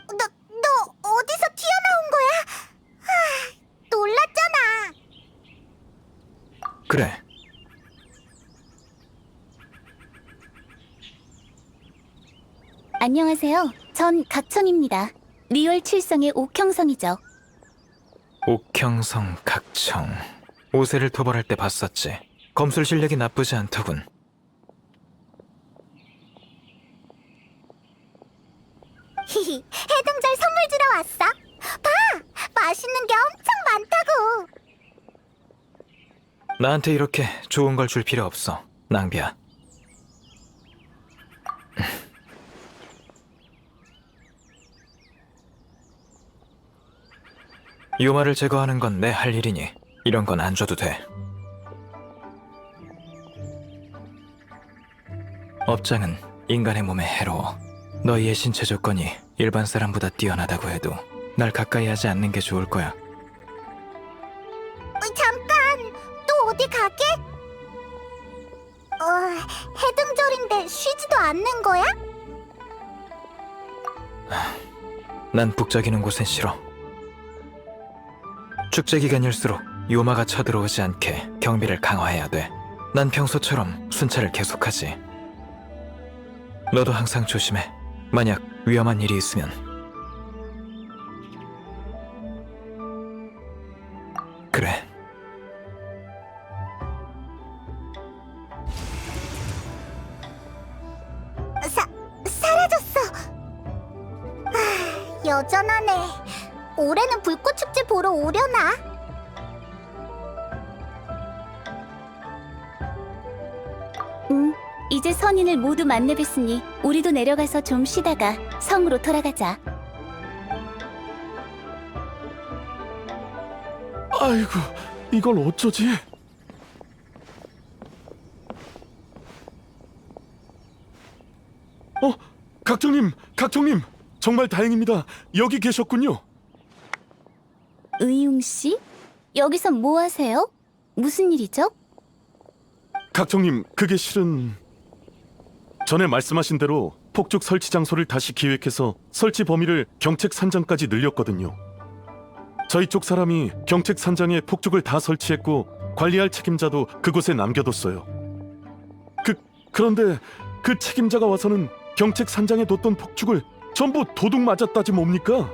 너 어디서 튀어나온 거야? 놀랐잖아. 그래. 안녕하세요. 전 각청입니다. 리월 7성의 옥형성이죠. 옥형성 각청. 오세를 토벌할 때 봤었지. 검술 실력이 나쁘지 않더군. 히히, 해등절 선물 주러 왔어. 봐! 맛있는 게 엄청 많다고. 나한테 이렇게 좋은 걸 줄 필요 없어. 낭비야. 요마를 제거하는 건 내 할 일이니 이런 건 안 줘도 돼. 업장은 인간의 몸에 해로워. 너희의 신체 조건이 일반 사람보다 뛰어나다고 해도 날 가까이 하지 않는 게 좋을 거야. 잠깐! 또 어디 가게? 해등절인데 쉬지도 않는 거야? 난 북적이는 곳은 싫어. 축제 기간일수록 요마가 쳐들어오지 않게 경비를 강화해야 돼. 난 평소처럼 순찰을 계속하지. 너도 항상 조심해. 만약 위험한 일이 있으면. 그래. 사라졌어. 여전하네. 올해는 불꽃 축제 보러 오려나? 이 이제 선인을 모두 만나뵀으니 우리도 내려가서 좀 쉬다가 성으로 돌아가자. 아이고, 이걸 어쩌지? 각정님, 정말 다행입니다. 여기 계셨군요. 의용 씨? 여기서 뭐 하세요? 무슨 일이죠? 각정님, 그게 실은 전에 말씀하신 대로 폭죽 설치 장소를 다시 기획해서 설치 범위를 경책 산장까지 늘렸거든요. 저희 쪽 사람이 경책 산장에 폭죽을 다 설치했고 관리할 책임자도 그곳에 남겨뒀어요. 그런데 그 책임자가 와서는 경책 산장에 뒀던 폭죽을 전부 도둑 맞았다지 뭡니까?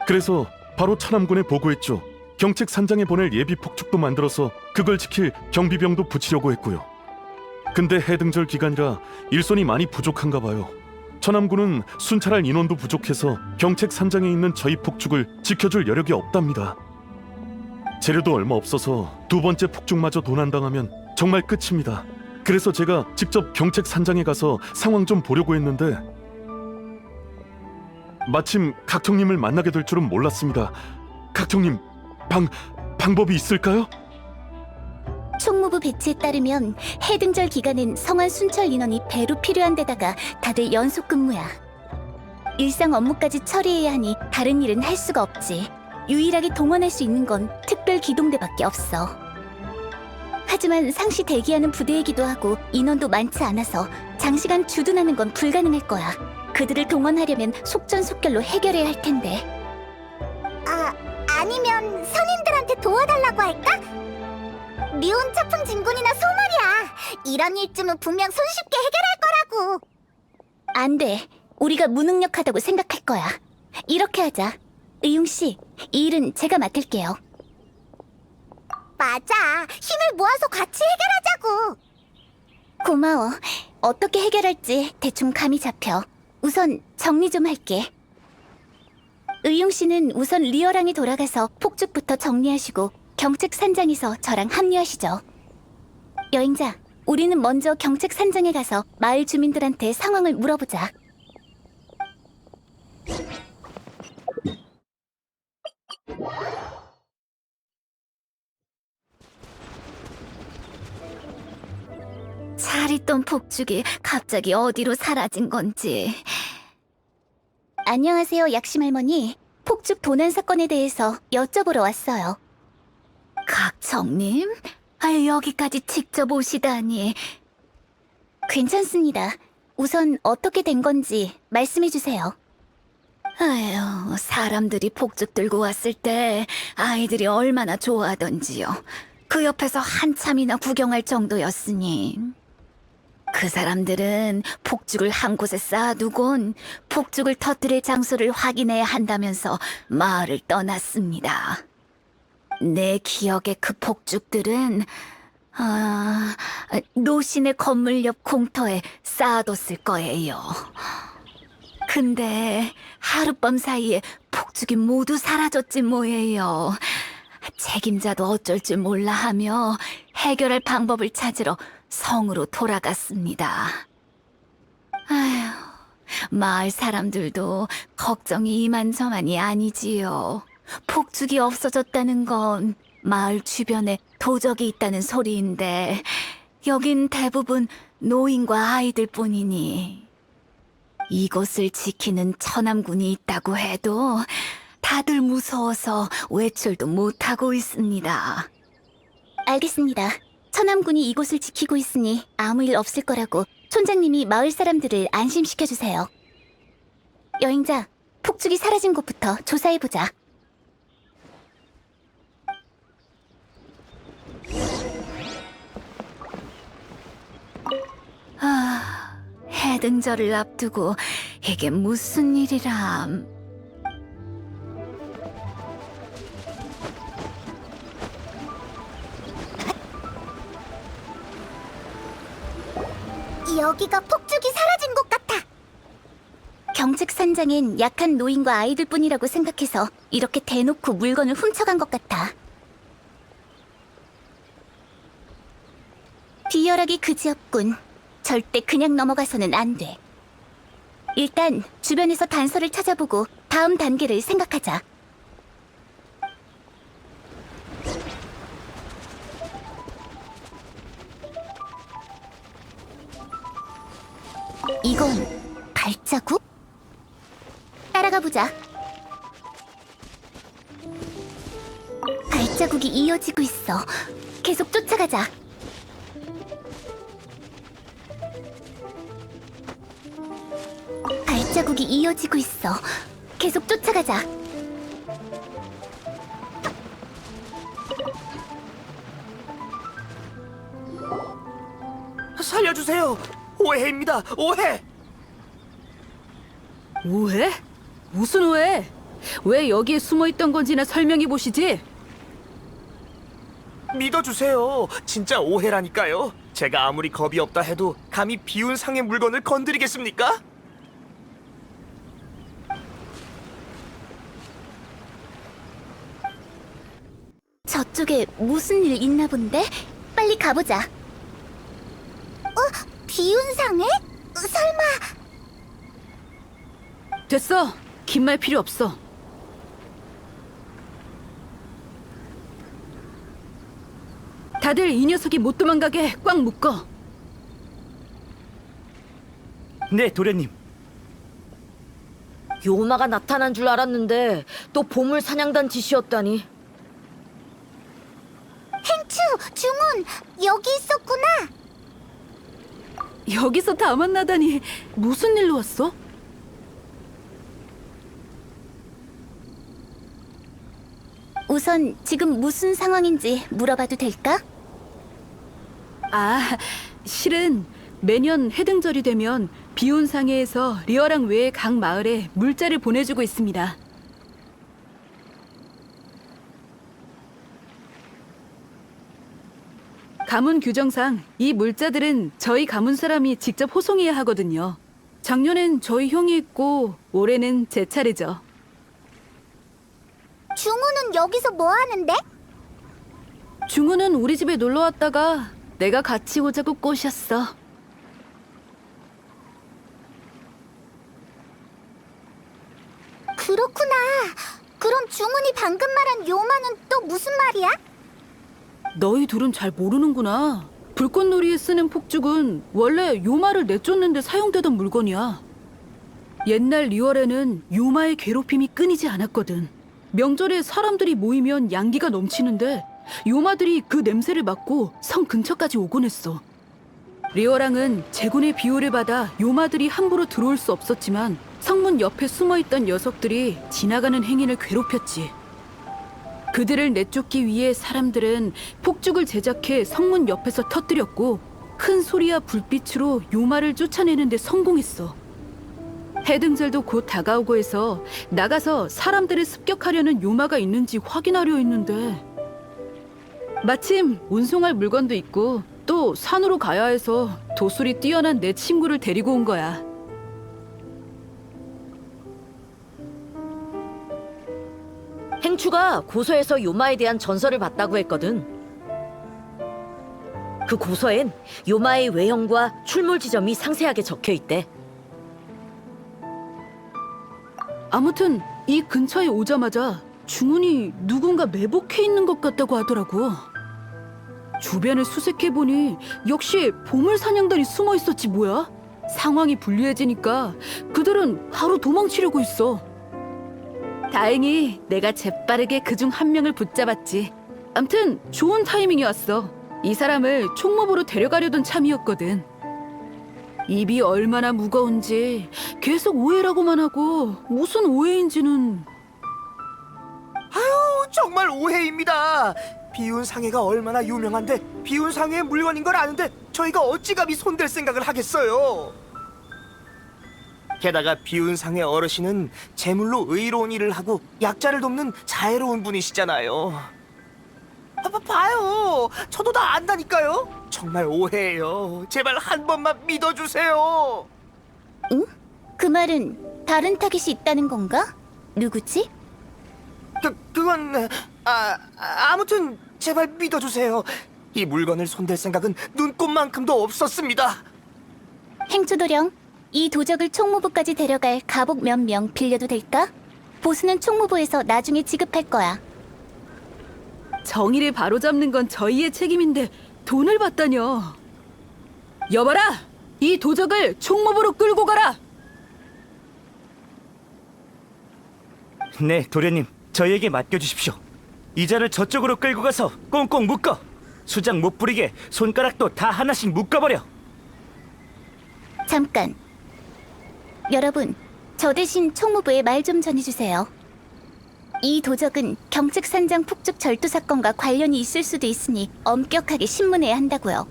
그래서 바로 천암군에 보고했죠. 경책 산장에 보낼 예비 폭죽도 만들어서 그걸 지킬 경비병도 붙이려고 했고요. 근데 해등절 기간이라 일손이 많이 부족한가 봐요. 천암군은 순찰할 인원도 부족해서 경책 산장에 있는 저희 폭죽을 지켜줄 여력이 없답니다. 재료도 얼마 없어서 두 번째 폭죽마저 도난당하면 정말 끝입니다. 그래서 제가 직접 경책 산장에 가서 상황 좀 보려고 했는데 마침 각청님을 만나게 될 줄은 몰랐습니다. 각청님, 방법이 있을까요? 총무부 배치에 따르면 해등절 기간엔 성안 순찰 인원이 배로 필요한 데다가 다들 연속 근무야. 일상 업무까지 처리해야 하니 다른 일은 할 수가 없지. 유일하게 동원할 수 있는 건 특별 기동대밖에 없어. 하지만 상시 대기하는 부대이기도 하고 인원도 많지 않아서 장시간 주둔하는 건 불가능할 거야. 그들을 동원하려면 속전속결로 해결해야 할 텐데. 아니면 선인들한테 도와달라고 할까? 리온 차풍 진군이나 소말이야. 이런 일쯤은 분명 손쉽게 해결할 거라고. 안 돼. 우리가 무능력하다고 생각할 거야. 이렇게 하자. 의용 씨, 이 일은 제가 맡을게요. 맞아. 힘을 모아서 같이 해결하자고. 고마워. 어떻게 해결할지 대충 감이 잡혀. 우선 정리 좀 할게. 의용 씨는 우선 리어랑에 돌아가서 폭죽부터 정리하시고 경책 산장에서 저랑 합류하시죠. 여행자, 우리는 먼저 경책 산장에 가서 마을 주민들한테 상황을 물어보자. 잘 있던 폭죽이 갑자기 어디로 사라진 건지. 안녕하세요, 약심 할머니. 폭죽 도난 사건에 대해서 여쭤보러 왔어요. 각청님? 여기까지 직접 오시다니. 괜찮습니다. 우선 어떻게 된 건지 말씀해 주세요. 아휴, 사람들이 폭죽 들고 왔을 때 아이들이 얼마나 좋아하던지요. 그 옆에서 한참이나 구경할 정도였으니. 그 사람들은 폭죽을 한 곳에 쌓아두곤 폭죽을 터뜨릴 장소를 확인해야 한다면서 마을을 떠났습니다. 내 기억에 그 폭죽들은 노신의 건물 옆 공터에 쌓아뒀을 거예요. 근데 하룻밤 사이에 폭죽이 모두 사라졌지 뭐예요. 책임자도 어쩔 줄 몰라 하며 해결할 방법을 찾으러 성으로 돌아갔습니다. 아휴, 마을 사람들도 걱정이 이만저만이 아니지요. 폭죽이 없어졌다는 건 마을 주변에 도적이 있다는 소리인데 여긴 대부분 노인과 아이들 뿐이니 이곳을 지키는 천암군이 있다고 해도 다들 무서워서 외출도 못하고 있습니다. 알겠습니다. 천암군이 이곳을 지키고 있으니 아무 일 없을 거라고 촌장님이 마을 사람들을 안심시켜주세요. 여행자, 폭죽이 사라진 곳부터 조사해보자. 해등절을 앞두고 이게 무슨 일이람. 여기가 폭죽이 사라진 곳 같아. 경책 산장엔 약한 노인과 아이들뿐이라고 생각해서 이렇게 대놓고 물건을 훔쳐간 것 같아. 비열하기 그지없군. 절대 그냥 넘어가서는 안 돼. 일단 주변에서 단서를 찾아보고 다음 단계를 생각하자. 이건 발자국? 따라가 보자. 발자국이 이어지고 있어. 계속 쫓아가자. 발자국이 이어지고 있어. 계속 쫓아가자. 살려주세요. 오해입니다. 오해. 오해? 무슨 오해? 왜 여기에 숨어있던 건지나 설명해 보시지. 믿어주세요. 진짜 오해라니까요. 제가 아무리 겁이 없다 해도 감히 비운 상의 물건을 건드리겠습니까? 저쪽에 무슨 일 있나 본데? 빨리 가보자. 비운 상해? 설마 됐어. 긴 말 필요 없어. 다들 이 녀석이 못 도망가게 꽉 묶어. 네, 도련님. 요마가 나타난 줄 알았는데 또 보물 사냥단 짓이었다니. 행추, 중훈 여기 있었구나. 여기서 다 만나다니. 무슨 일로 왔어? 우선 지금 무슨 상황인지 물어봐도 될까? 아, 실은 매년 해등절이 되면 비온 상해에서 리어랑 외의 각 마을에 물자를 보내주고 있습니다. 가문 규정상 이 물자들은 저희 가문 사람이 직접 호송해야 하거든요. 작년엔 저희 형이 있고 올해는 제 차례죠. 중훈은 여기서 뭐 하는데? 중우는 우리 집에 놀러 왔다가 내가 같이 오자고 꼬셨어. 그렇구나. 그럼 중훈이 방금 말한 요마는 또 무슨 말이야? 너희 둘은 잘 모르는구나. 불꽃놀이에 쓰는 폭죽은 원래 요마를 내쫓는데 사용되던 물건이야. 옛날 리월에는 요마의 괴롭힘이 끊이지 않았거든. 명절에 사람들이 모이면 양기가 넘치는데 요마들이 그 냄새를 맡고 성 근처까지 오곤 했어. 리어랑은 제군의 비호를 받아 요마들이 함부로 들어올 수 없었지만 성문 옆에 숨어있던 녀석들이 지나가는 행인을 괴롭혔지. 그들을 내쫓기 위해 사람들은 폭죽을 제작해 성문 옆에서 터뜨렸고 큰 소리와 불빛으로 요마를 쫓아내는 데 성공했어. 해등절도 곧 다가오고 해서 나가서 사람들을 습격하려는 요마가 있는지 확인하려 했는데 마침 운송할 물건도 있고 또 산으로 가야 해서 도술이 뛰어난 내 친구를 데리고 온 거야. 행추가 고서에서 요마에 대한 전설을 봤다고 했거든. 그 고서엔 요마의 외형과 출몰 지점이 상세하게 적혀 있대. 아무튼 이 근처에 오자마자 중훈이 누군가 매복해 있는 것 같다고 하더라고. 주변을 수색해보니 역시 보물 사냥단이 숨어 있었지 뭐야. 상황이 불리해지니까 그들은 바로 도망치려고 했어. 다행히 내가 재빠르게 그중 한 명을 붙잡았지. 암튼 좋은 타이밍이 왔어. 이 사람을 총무부로 데려가려던 참이었거든. 입이 얼마나 무거운지 계속 오해라고만 하고 무슨 오해인지는. 정말 오해입니다. 비운 상해가 얼마나 유명한데 비운 상해의 물건인 걸 아는데 저희가 어찌 감히 손댈 생각을 하겠어요. 게다가 비운 상해 어르신은 제물로 의로운 일을 하고 약자를 돕는 자애로운 분이시잖아요. 봐요. 저도 다 안다니까요. 정말 오해예요. 제발 한 번만 믿어주세요. 응? 그 말은 다른 타깃이 있다는 건가? 누구지? 그건 아무튼 제발 믿어주세요. 이 물건을 손댈 생각은 눈꼽만큼도 없었습니다. 행주도령, 이 도적을 총무부까지 데려갈 가복 몇 명 빌려도 될까? 보수는 총무부에서 나중에 지급할 거야. 정의를 바로잡는 건 저희의 책임인데 돈을 받다뇨. 여봐라! 이 도적을 총무부로 끌고 가라! 네, 도련님. 저희에게 맡겨주십시오. 이자를 저쪽으로 끌고 가서 꽁꽁 묶어. 수작 못 부리게 손가락도 다 하나씩 묶어버려. 잠깐. 여러분, 저 대신 총무부에 말 좀 전해주세요. 이 도적은 경측산장 폭죽 절도 사건과 관련이 있을 수도 있으니 엄격하게 신문해야 한다고요.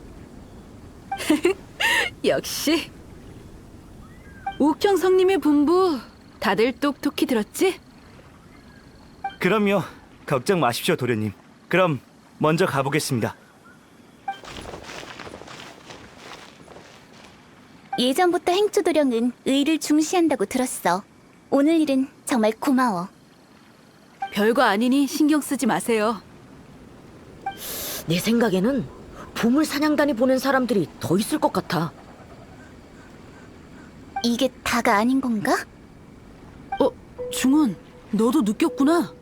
역시 옥형성님의 분부 다들 똑똑히 들었지? 그럼요. 걱정 마십시오, 도련님. 그럼 먼저 가보겠습니다. 예전부터 행주도령은 의를 중시한다고 들었어. 오늘 일은 정말 고마워. 별거 아니니 신경 쓰지 마세요. 내 생각에는 보물 사냥단이 보낸 사람들이 더 있을 것 같아. 이게 다가 아닌 건가? 중훈, 너도 느꼈구나.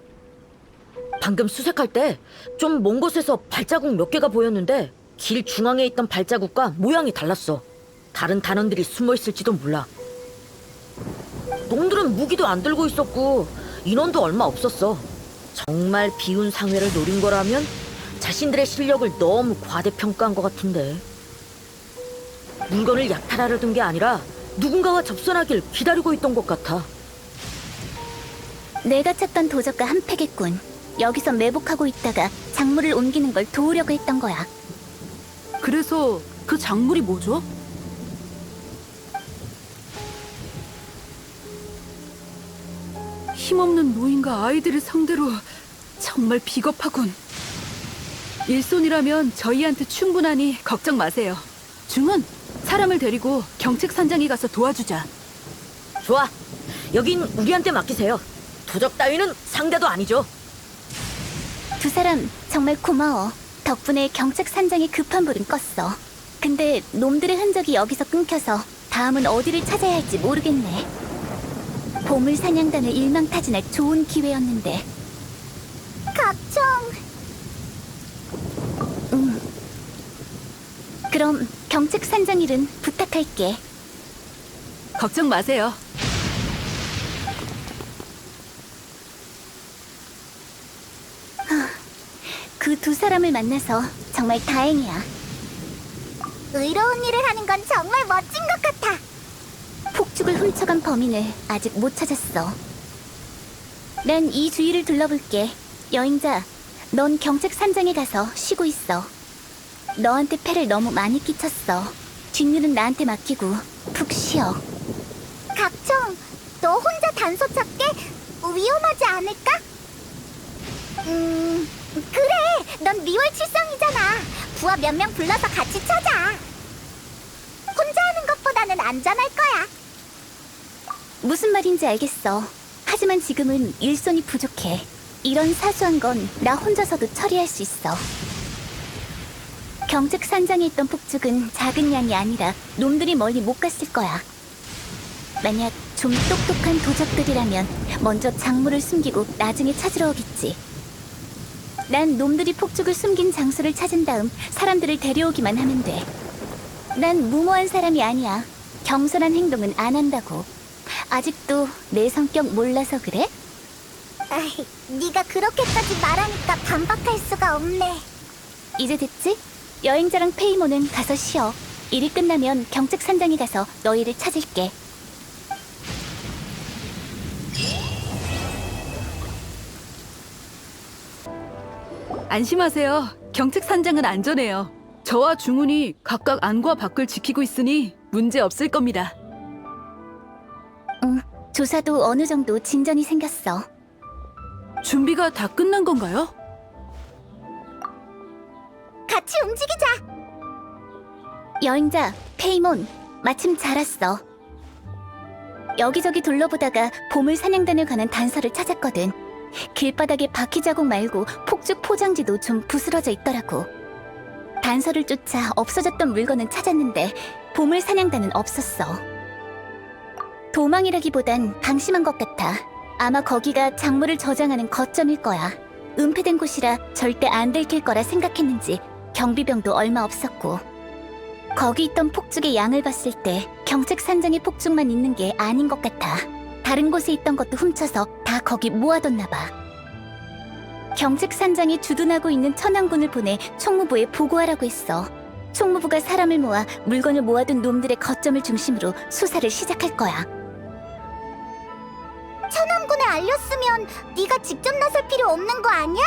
방금 수색할 때 좀 먼 곳에서 발자국 몇 개가 보였는데 길 중앙에 있던 발자국과 모양이 달랐어. 다른 단원들이 숨어 있을지도 몰라. 놈들은 무기도 안 들고 있었고 인원도 얼마 없었어. 정말 비운 상회를 노린 거라면 자신들의 실력을 너무 과대평가한 것 같은데. 물건을 약탈하려 든 게 아니라 누군가와 접선하길 기다리고 있던 것 같아. 내가 찾던 도적과 한패겠군. 여기서 매복하고 있다가 작물을 옮기는 걸 도우려고 했던 거야. 그래서 그 작물이 뭐죠? 힘없는 노인과 아이들을 상대로 정말 비겁하군. 일손이라면 저희한테 충분하니 걱정 마세요. 중은 사람을 데리고 경책산장에 가서 도와주자. 좋아. 여긴 우리한테 맡기세요. 도적 따위는 상대도 아니죠. 두 사람 정말 고마워. 덕분에 경책산장의 급한 불은 껐어. 근데 놈들의 흔적이 여기서 끊겨서 다음은 어디를 찾아야 할지 모르겠네. 보물 사냥단을 일망타진할 좋은 기회였는데. 각청. 그럼 경책산장 일은 부탁할게. 걱정 마세요. 그 두 사람을 만나서 정말 다행이야. 의로운 일을 하는 건 정말 멋진 것 같아. 폭죽을 훔쳐간 범인을 아직 못 찾았어. 난 이 주위를 둘러볼게. 여행자, 넌 경책산장에 가서 쉬고 있어. 너한테 패를 너무 많이 끼쳤어. 뒷일은 나한테 맡기고 푹 쉬어. 각청, 너 혼자 단소 찾게 위험하지 않을까? 그래. 넌 리월 칠성이잖아. 부하 몇 명 불러서 같이 찾아. 혼자 하는 것보다는 안전할 거야. 무슨 말인지 알겠어. 하지만 지금은 일손이 부족해. 이런 사소한 건 나 혼자서도 처리할 수 있어. 경책산장에 있던 폭죽은 작은 양이 아니라 놈들이 멀리 못 갔을 거야. 만약 좀 똑똑한 도적들이라면 먼저 작물을 숨기고 나중에 찾으러 오겠지. 난 놈들이 폭죽을 숨긴 장소를 찾은 다음 사람들을 데려오기만 하면 돼. 난 무모한 사람이 아니야. 경솔한 행동은 안 한다고. 아직도 내 성격 몰라서 그래? 아이, 네가 그렇게까지 말하니까 반박할 수가 없네. 이제 됐지? 여행자랑 페이모는 가서 쉬어. 일이 끝나면 경책산장에 가서 너희를 찾을게. 안심하세요. 경책산장은 안전해요. 저와 중훈이 각각 안과 밖을 지키고 있으니 문제 없을 겁니다. 조사도 어느 정도 진전이 생겼어. 준비가 다 끝난 건가요? 같이 움직이자. 여행자, 페이몬, 마침 잘 왔어. 여기저기 둘러보다가 보물 사냥단을 가는 단서를 찾았거든. 길바닥에 바퀴 자국 말고 폭죽 포장지도 좀 부스러져 있더라고. 단서를 쫓아 없어졌던 물건은 찾았는데 보물 사냥단은 없었어. 도망이라기보단 방심한 것 같아. 아마 거기가 작물을 저장하는 거점일 거야. 은폐된 곳이라 절대 안 들킬 거라 생각했는지 경비병도 얼마 없었고, 거기 있던 폭죽의 양을 봤을 때 경책 산장의 폭죽만 있는 게 아닌 것 같아. 다른 곳에 있던 것도 훔쳐서 다 거기 모아뒀나 봐. 경책 산장이 주둔하고 있는 천왕군을 보내 총무부에 보고하라고 했어. 총무부가 사람을 모아 물건을 모아둔 놈들의 거점을 중심으로 수사를 시작할 거야. 천왕군에 알렸으면 네가 직접 나설 필요 없는 거 아니야?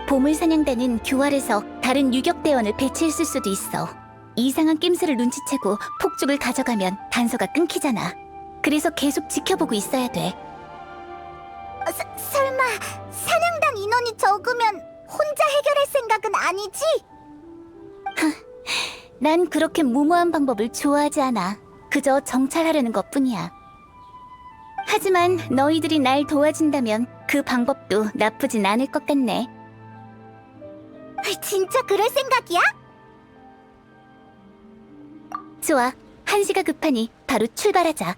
보물사냥단은 교활해서 다른 유격대원을 배치했을 수도 있어. 이상한 낌새를 눈치채고 폭죽을 가져가면 단서가 끊기잖아. 그래서 계속 지켜보고 있어야 돼. 설마 사냥단 인원이 적으면 혼자 해결할 생각은 아니지? 난 그렇게 무모한 방법을 좋아하지 않아. 그저 정찰하려는 것뿐이야. 하지만 너희들이 날 도와준다면 그 방법도 나쁘진 않을 것 같네. 진짜 그럴 생각이야? 좋아, 한시가 급하니 바로 출발하자.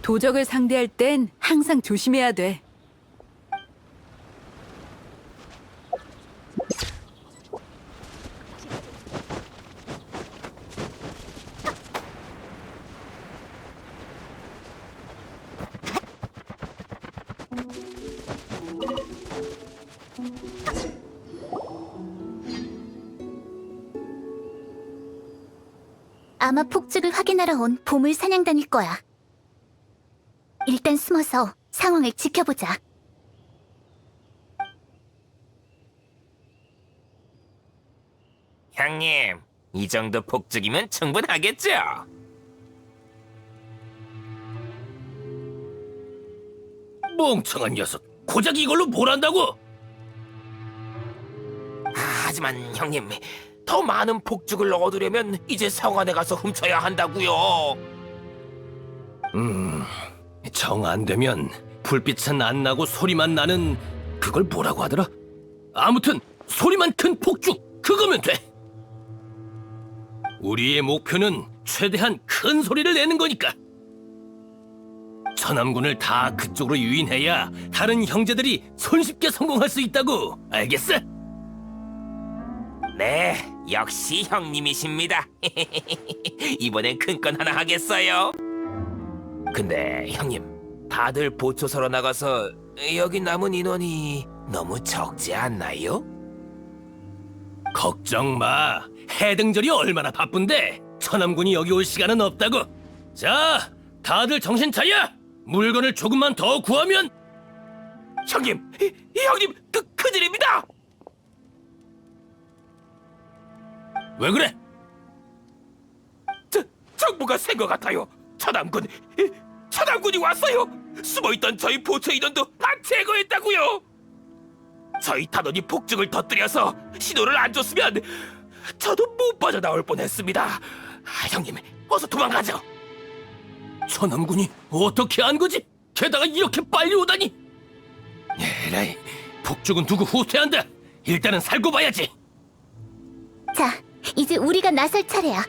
도적을 상대할 땐 항상 조심해야 돼. 아마 폭죽을 확인하러 온 보물 사냥단일 거야. 일단 숨어서 상황을 지켜보자. 형님, 이 정도 폭죽이면 충분하겠죠? 멍청한 녀석, 고작 이걸로 뭘 한다고? 하지만 형님, 더 많은 폭죽을 얻으려면 이제 성안에 가서 훔쳐야 한다고요. 정 안 되면 불빛은 안 나고 소리만 나는 그걸 뭐라고 하더라? 아무튼 소리만 큰 폭죽, 그거면 돼. 우리의 목표는 최대한 큰 소리를 내는 거니까. 천암군을 다 그쪽으로 유인해야 다른 형제들이 손쉽게 성공할 수 있다고. 알겠어? 네, 역시 형님이십니다. 이번엔 큰 건 하나 하겠어요. 근데 형님, 다들 보초서로 나가서 여기 남은 인원이 너무 적지 않나요? 걱정 마. 해등절이 얼마나 바쁜데 천암군이 여기 올 시간은 없다고. 자, 다들 정신 차려. 물건을 조금만 더 구하면. 형님, 형님, 큰일입니다. 왜 그래? 정보가 센 것 같아요. 천암군이 왔어요. 숨어있던 저희 보초 인원도 다 제거했다고요. 저희 단원이 폭죽을 터뜨려서 신호를 안 줬으면 저도 못 빠져나올 뻔했습니다. 형님, 어서 도망가죠. 천암군이 어떻게 한 거지? 게다가 이렇게 빨리 오다니. 에라이, 폭죽은 두고 후퇴한다. 일단은 살고 봐야지. 자, 이제 우리가 나설 차례야.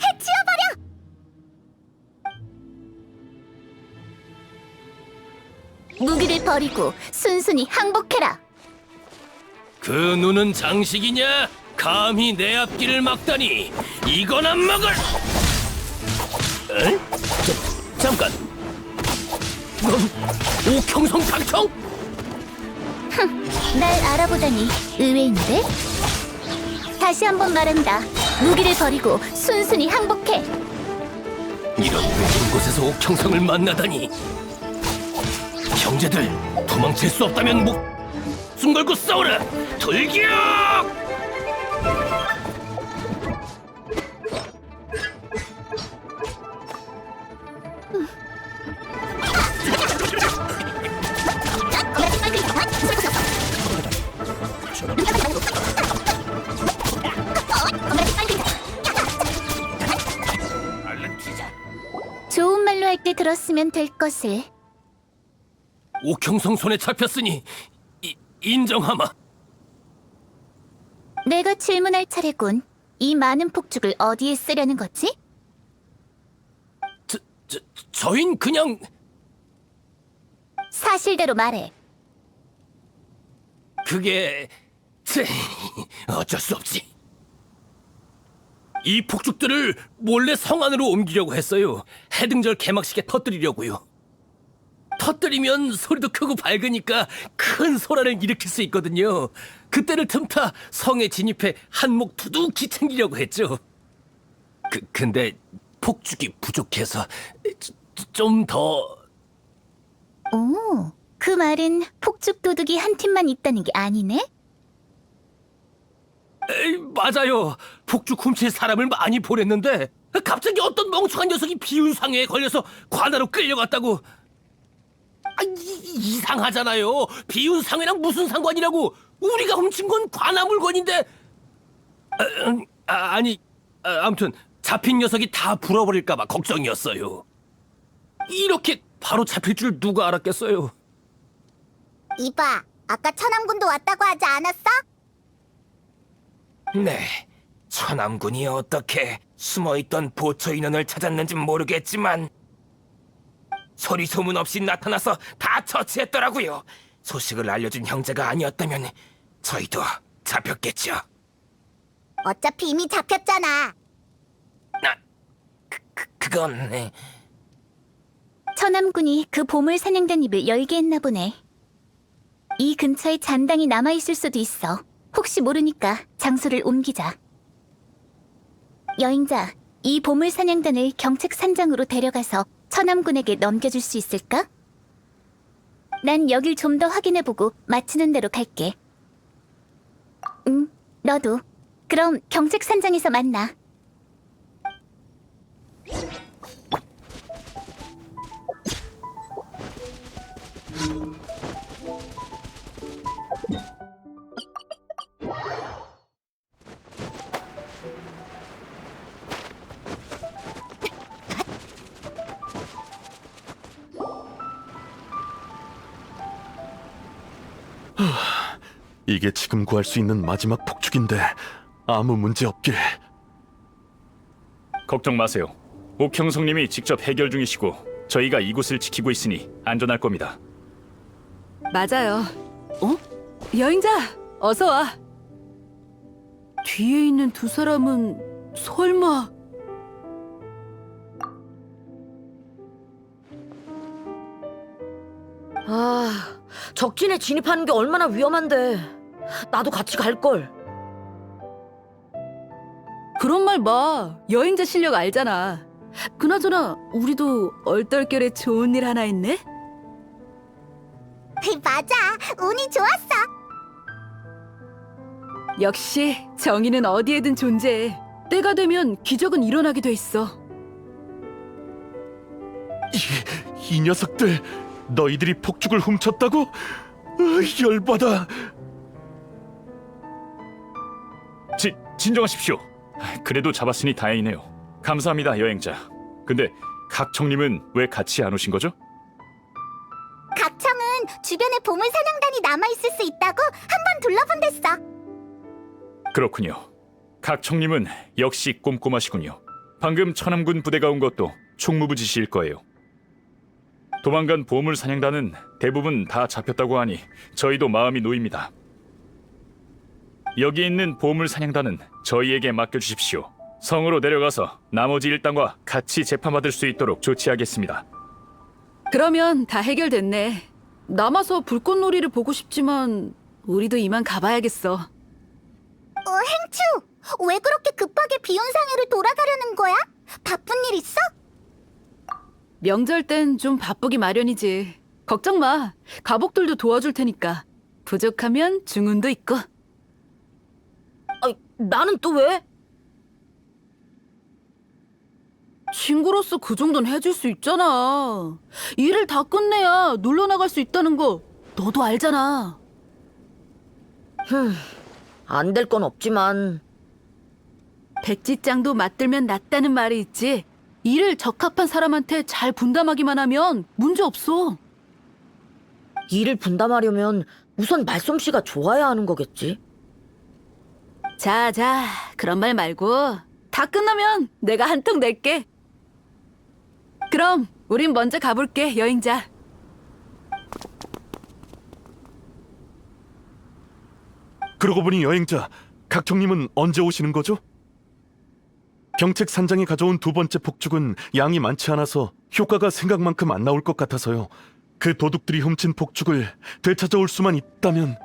해치워버려! 무기를 버리고 순순히 항복해라. 그 눈은 장식이냐? 감히 내 앞길을 막다니. 이건 안 막을. 에? 잠깐. 넌 오경성 강청? 날 알아보다니 의외인데? 다시 한번 말한다. 무기를 버리고 순순히 항복해. 이런 외진 곳에서 옥형성을 만나다니. 형제들, 도망칠 수 없다면 목숨 걸고 싸우라. 돌격! 들었으면 될 것을. 옥형성 손에 잡혔으니 인정하마. 내가 질문할 차례군. 이 많은 폭죽을 어디에 쓰려는 거지? 저흰 그냥 사실대로 말해. 그게 어쩔 수 없지. 이 폭죽들을 몰래 성 안으로 옮기려고 했어요. 해등절 개막식에 터뜨리려고요. 터뜨리면 소리도 크고 밝으니까 큰 소란을 일으킬 수 있거든요. 그때를 틈타 성에 진입해 한몫 두둑히 챙기려고 했죠. 근데 폭죽이 부족해서 좀 더... 오, 그 말은 폭죽 도둑이 한 팀만 있다는 게 아니네? 에이, 맞아요. 폭죽 훔칠 사람을 많이 보냈는데 갑자기 어떤 멍청한 녀석이 비운상해에 걸려서 관아로 끌려갔다고. 이상하잖아요. 비운상해랑 무슨 상관이라고. 우리가 훔친 건 관아 물건인데. 아무튼 잡힌 녀석이 다 불어버릴까봐 걱정이었어요. 이렇게 바로 잡힐 줄 누가 알았겠어요. 이봐, 아까 천암군도 왔다고 하지 않았어? 네, 천암군이 어떻게 숨어있던 보초 인원을 찾았는지 모르겠지만 소리 소문 없이 나타나서 다 처치했더라고요. 소식을 알려준 형제가 아니었다면 저희도 잡혔겠죠. 어차피 이미 잡혔잖아. 그건... 네. 천암군이 그 보물 사냥단 입을 열게 했나 보네. 이 근처에 잔당이 남아있을 수도 있어. 혹시 모르니까 장소를 옮기자. 여행자, 이 보물 사냥단을 경책 산장으로 데려가서 천암군에게 넘겨줄 수 있을까? 난 여길 좀 더 확인해보고 마치는 대로 갈게. 응, 너도. 그럼 경책 산장에서 만나. 이게 지금 구할 수 있는 마지막 폭죽인데 아무 문제 없길. 걱정 마세요. 옥형성님이 직접 해결 중이시고 저희가 이곳을 지키고 있으니 안전할 겁니다. 맞아요. 어? 여행자, 어서 와. 뒤에 있는 두 사람은 설마... 적진에 진입하는 게 얼마나 위험한데. 나도 같이 갈걸. 그런 말 마. 여행자 실력 알잖아. 그나저나 우리도 얼떨결에 좋은 일 하나 했네? 맞아, 운이 좋았어. 역시 정의는 어디에든 존재해. 때가 되면 기적은 일어나게 돼 있어. 이 녀석들, 너희들이 폭죽을 훔쳤다고? 열받아. 진정하십시오. 그래도 잡았으니 다행이네요. 감사합니다, 여행자. 근데 각청님은 왜 같이 안 오신 거죠? 각청은 주변에 보물 사냥단이 남아있을 수 있다고 한 번 둘러본댔어. 그렇군요. 각청님은 역시 꼼꼼하시군요. 방금 천암군 부대가 온 것도 총무부 지시일 거예요. 도망간 보물 사냥단은 대부분 다 잡혔다고 하니 저희도 마음이 놓입니다. 여기 있는 보물 사냥단은 저희에게 맡겨주십시오. 성으로 내려가서 나머지 일당과 같이 재판받을 수 있도록 조치하겠습니다. 그러면 다 해결됐네. 남아서 불꽃놀이를 보고 싶지만 우리도 이만 가봐야겠어. 행추! 왜 그렇게 급하게 비운상해를 돌아가려는 거야? 바쁜 일 있어? 명절 땐 좀 바쁘기 마련이지. 걱정 마. 가복들도 도와줄 테니까. 부족하면 중운도 있고. 나는 또 왜? 친구로서 그 정도는 해줄 수 있잖아. 일을 다 끝내야 놀러 나갈 수 있다는 거 너도 알잖아. 안 될 건 없지만. 백지장도 맞들면 낫다는 말이 있지. 일을 적합한 사람한테 잘 분담하기만 하면 문제 없어. 일을 분담하려면 우선 말솜씨가 좋아야 하는 거겠지. 자, 그런 말 말고 다 끝나면 내가 한 통 낼게. 그럼 우린 먼저 가볼게, 여행자. 그러고 보니 여행자, 각청님은 언제 오시는 거죠? 경책 산장이 가져온 두 번째 폭죽은 양이 많지 않아서 효과가 생각만큼 안 나올 것 같아서요. 그 도둑들이 훔친 폭죽을 되찾아올 수만 있다면...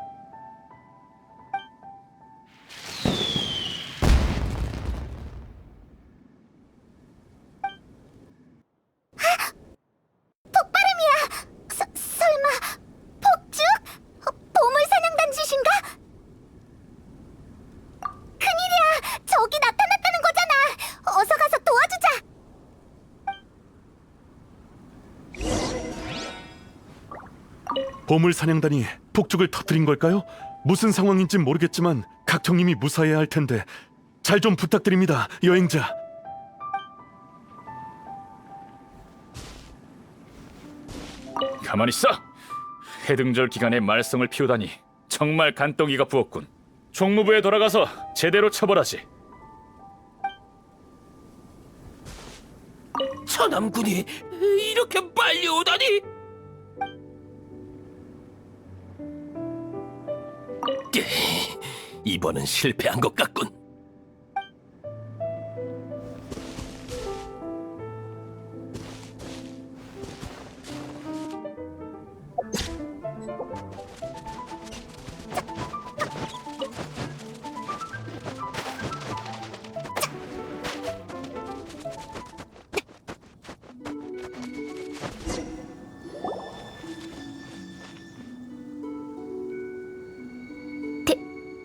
설마 폭죽? 보물 사냥단 짓인가? 큰일이야! 저기 나타났다는 거잖아! 어서 가서 도와주자! 보물 사냥단이 폭죽을 터뜨린 걸까요? 무슨 상황인진 모르겠지만 각청님이 무사해야 할 텐데 잘 좀 부탁드립니다, 여행자. 가만히 있어. 해등절 기간에 말썽을 피우다니 정말 간덩이가 부었군. 총무부에 돌아가서 제대로 처벌하지. 천암군이 이렇게 빨리 오다니! 이번은 실패한 것 같군.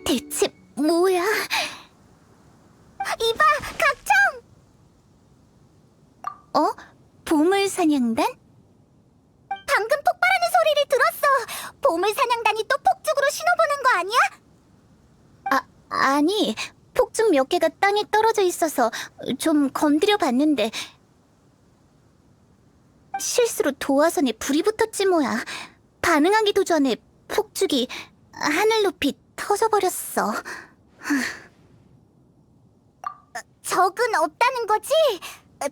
대체 뭐야? 이봐, 각청! 보물 사냥단? 방금 폭발하는 소리를 들었어! 보물 사냥단이 또 폭죽으로 신호보낸 거 아니야? 아니, 폭죽 몇 개가 땅에 떨어져 있어서 좀 건드려 봤는데 실수로 도화선에 불이 붙었지 뭐야. 반응하기도 전에 폭죽이 하늘 높이 터져버렸어. 적은 없다는 거지?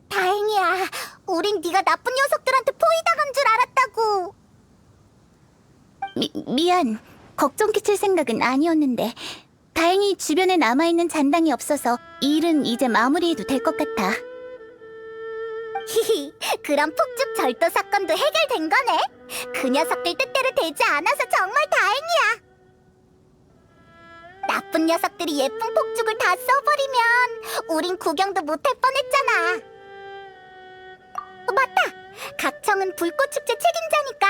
다행이야. 우린 네가 나쁜 녀석들한테 포위당한 줄 알았다고. 미안. 걱정 끼칠 생각은 아니었는데 다행히 주변에 남아있는 잔당이 없어서 이 일은 이제 마무리해도 될 것 같아. 히히, 그럼 폭죽 절도 사건도 해결된 거네. 그 녀석들 뜻대로 되지 않아서 정말 다행이야. 나쁜 녀석들이 예쁜 폭죽을 다 써버리면 우린 구경도 못할 뻔했잖아. 맞다! 각청은 불꽃축제 책임자니까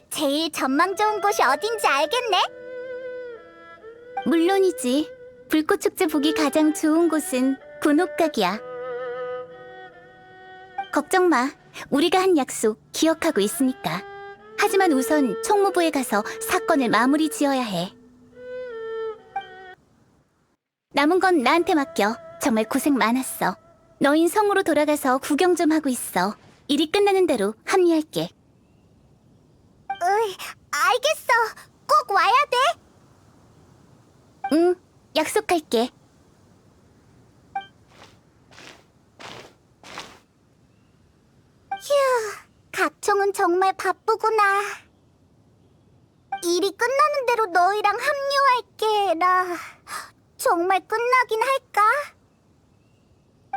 제일 전망 좋은 곳이 어딘지 알겠네? 물론이지. 불꽃축제 보기 가장 좋은 곳은 군옥각이야. 걱정 마. 우리가 한 약속 기억하고 있으니까. 하지만 우선 총무부에 가서 사건을 마무리 지어야 해. 남은 건 나한테 맡겨. 정말 고생 많았어. 너흰 성으로 돌아가서 구경 좀 하고 있어. 일이 끝나는 대로 합류할게. 알겠어. 꼭 와야 돼. 응, 약속할게. 휴, 각청은 정말 바쁘구나. 일이 끝나는 대로 너희랑 합류할게라. 정말 끝나긴 할까?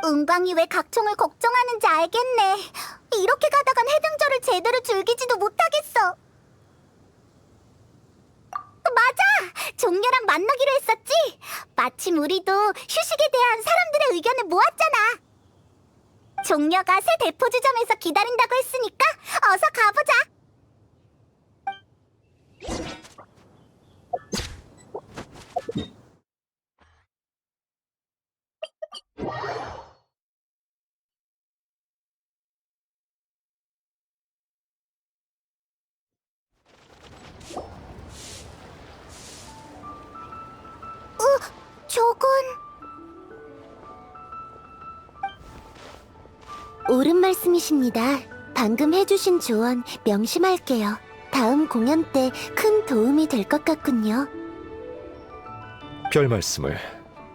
은광이 왜 각청을 걱정하는지 알겠네. 이렇게 가다간 해등절을 제대로 즐기지도 못하겠어. 맞아! 종려랑 만나기로 했었지? 마침 우리도 휴식에 대한 사람들의 의견을 모았잖아. 종려가 새 대포주점에서 기다린다고 했으니까 어서 가보자. 저건... 옳은 말씀이십니다. 방금 해주신 조언 명심할게요. 다음 공연 때 큰 도움이 될 것 같군요. 별 말씀을.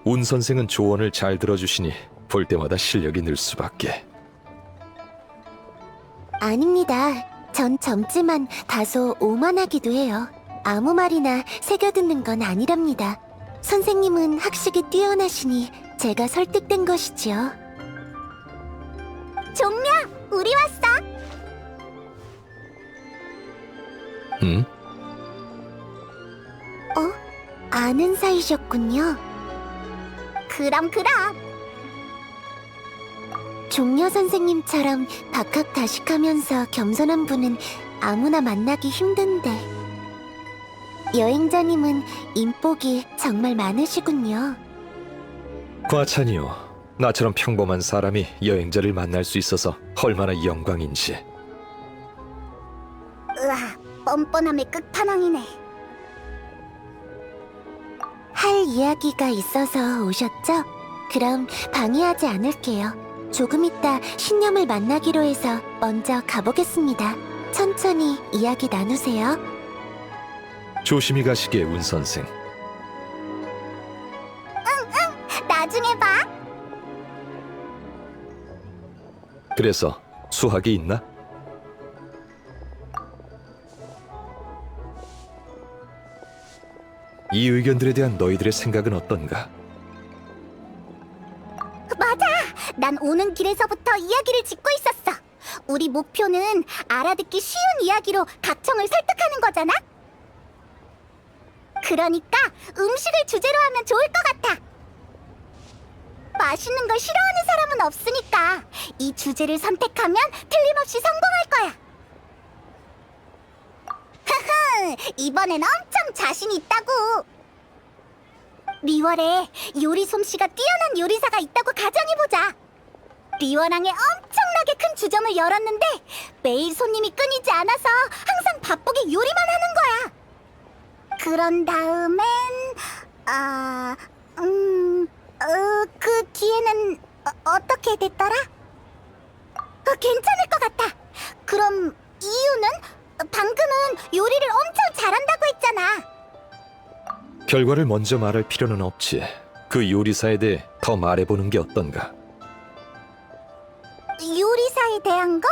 운 선생은 조언을 잘 들어주시니 볼 때마다 실력이 늘 수밖에. 아닙니다. 전 젊지만 다소 오만하기도 해요. 아무 말이나 새겨듣는 건 아니랍니다. 선생님은 학식이 뛰어나시니 제가 설득된 것이지요. 종려, 우리 왔어. 응? 아는 사이셨군요. 그럼. 종려 선생님처럼 박학다식하면서 겸손한 분은 아무나 만나기 힘든데 여행자님은 인복이 정말 많으시군요. 과찬이요. 나처럼 평범한 사람이 여행자를 만날 수 있어서 얼마나 영광인지. 으아, 뻔뻔함의 끝판왕이네. 할 이야기가 있어서 오셨죠? 그럼 방해하지 않을게요. 조금 있다 신념을 만나기로 해서 먼저 가보겠습니다. 천천히 이야기 나누세요. 조심히 가시게, 운 선생. 나중에 봐. 그래서 수학이 있나? 이 의견들에 대한 너희들의 생각은 어떤가? 맞아! 난 오는 길에서부터 이야기를 짓고 있었어. 우리 목표는 알아듣기 쉬운 이야기로 각청을 설득하는 거잖아? 그러니까 음식을 주제로 하면 좋을 것 같아. 맛있는 걸 싫어하는 사람은 없으니까 이 주제를 선택하면 틀림없이 성공할 거야. 흐흐, 이번엔 엄청 자신 있다고. 리월에 요리 솜씨가 뛰어난 요리사가 있다고 가정해보자. 리월항에 엄청나게 큰 주점을 열었는데 매일 손님이 끊이지 않아서 항상 바쁘게 요리만 하는 거야. 그런 다음엔 그 뒤에는 어떻게 됐더라? 괜찮을 것 같아. 그럼 이유는? 방금은 요리를 엄청 잘한다고 했잖아. 결과를 먼저 말할 필요는 없지. 그 요리사에 대해 더 말해보는 게 어떤가? 요리사에 대한 거?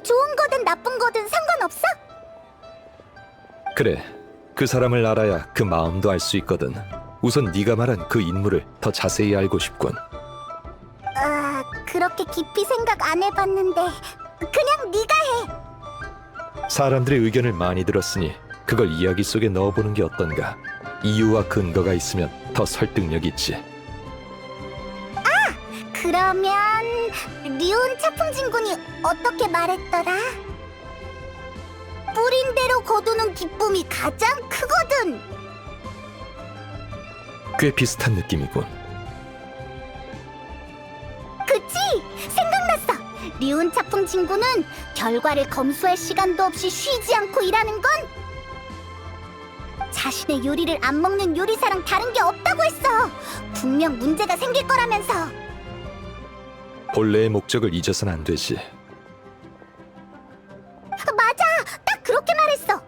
좋은 거든 나쁜 거든 상관없어? 그래, 그 사람을 알아야 그 마음도 알 수 있거든. 우선 네가 말한 그 인물을 더 자세히 알고 싶군. 그렇게 깊이 생각 안 해봤는데 그냥 네가 해. 사람들의 의견을 많이 들었으니 그걸 이야기 속에 넣어보는 게 어떤가? 이유와 근거가 있으면 더 설득력이 있지. 그러면 리온 차풍진군이 어떻게 말했더라? 뿌린 대로 거두는 기쁨이 가장 크거든. 꽤 비슷한 느낌이군. 그치? 생각났어. 리온 차풍진군은 결과를 검수할 시간도 없이 쉬지 않고 일하는 건 자신의 요리를 안 먹는 요리사랑 다른 게 없다고 했어. 분명 문제가 생길 거라면서. 본래의 목적을 잊어선 안 되지. 맞아! 딱 그렇게 말했어.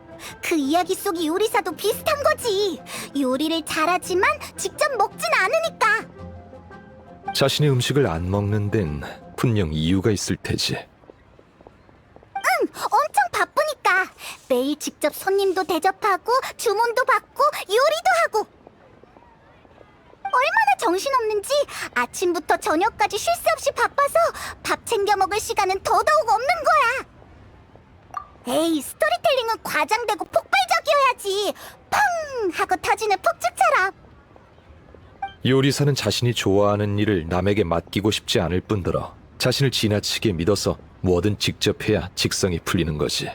그 이야기 속의 요리사도 비슷한 거지. 요리를 잘하지만 직접 먹진 않으니까. 자신의 음식을 안 먹는 데는 분명 이유가 있을 테지. 응! 엄청 바쁘니까. 매일 직접 손님도 대접하고 주문도 받고 요리도 하고. 얼마나 정신없는지 아침부터 저녁까지 쉴 새 없이 바빠서 밥 챙겨 먹을 시간은 더더욱 없는 거야. 에이, 스토리텔링은 과장되고 폭발적이어야지. 펑! 하고 터지는 폭죽처럼. 요리사는 자신이 좋아하는 일을 남에게 맡기고 싶지 않을 뿐더러 자신을 지나치게 믿어서 뭐든 직접 해야 직성이 풀리는 거지.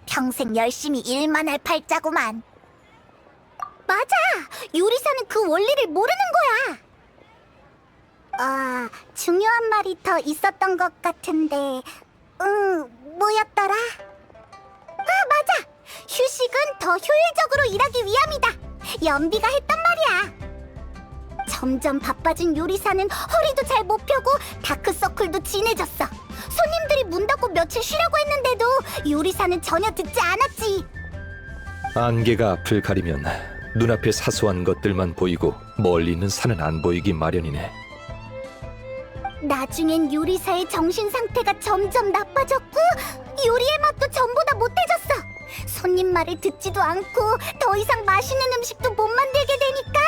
평생 열심히 일만 할 팔자구만. 맞아! 요리사는 그 원리를 모르는 거야. 중요한 말이 더 있었던 것 같은데 뭐였더라? 맞아! 휴식은 더 효율적으로 일하기 위함이다. 연비가 했단 말이야. 점점 바빠진 요리사는 허리도 잘 못 펴고 다크서클도 진해졌어. 손님들이 문 닫고 며칠 쉬라고 했는데도 요리사는 전혀 듣지 않았지. 안개가 앞을 가리면 눈앞에 사소한 것들만 보이고 멀리 있는 산은 안 보이기 마련이네. 나중엔 요리사의 정신 상태가 점점 나빠졌고 요리의 맛도 전보다 못해졌어. 손님 말을 듣지도 않고 더 이상 맛있는 음식도 못 만들게 되니까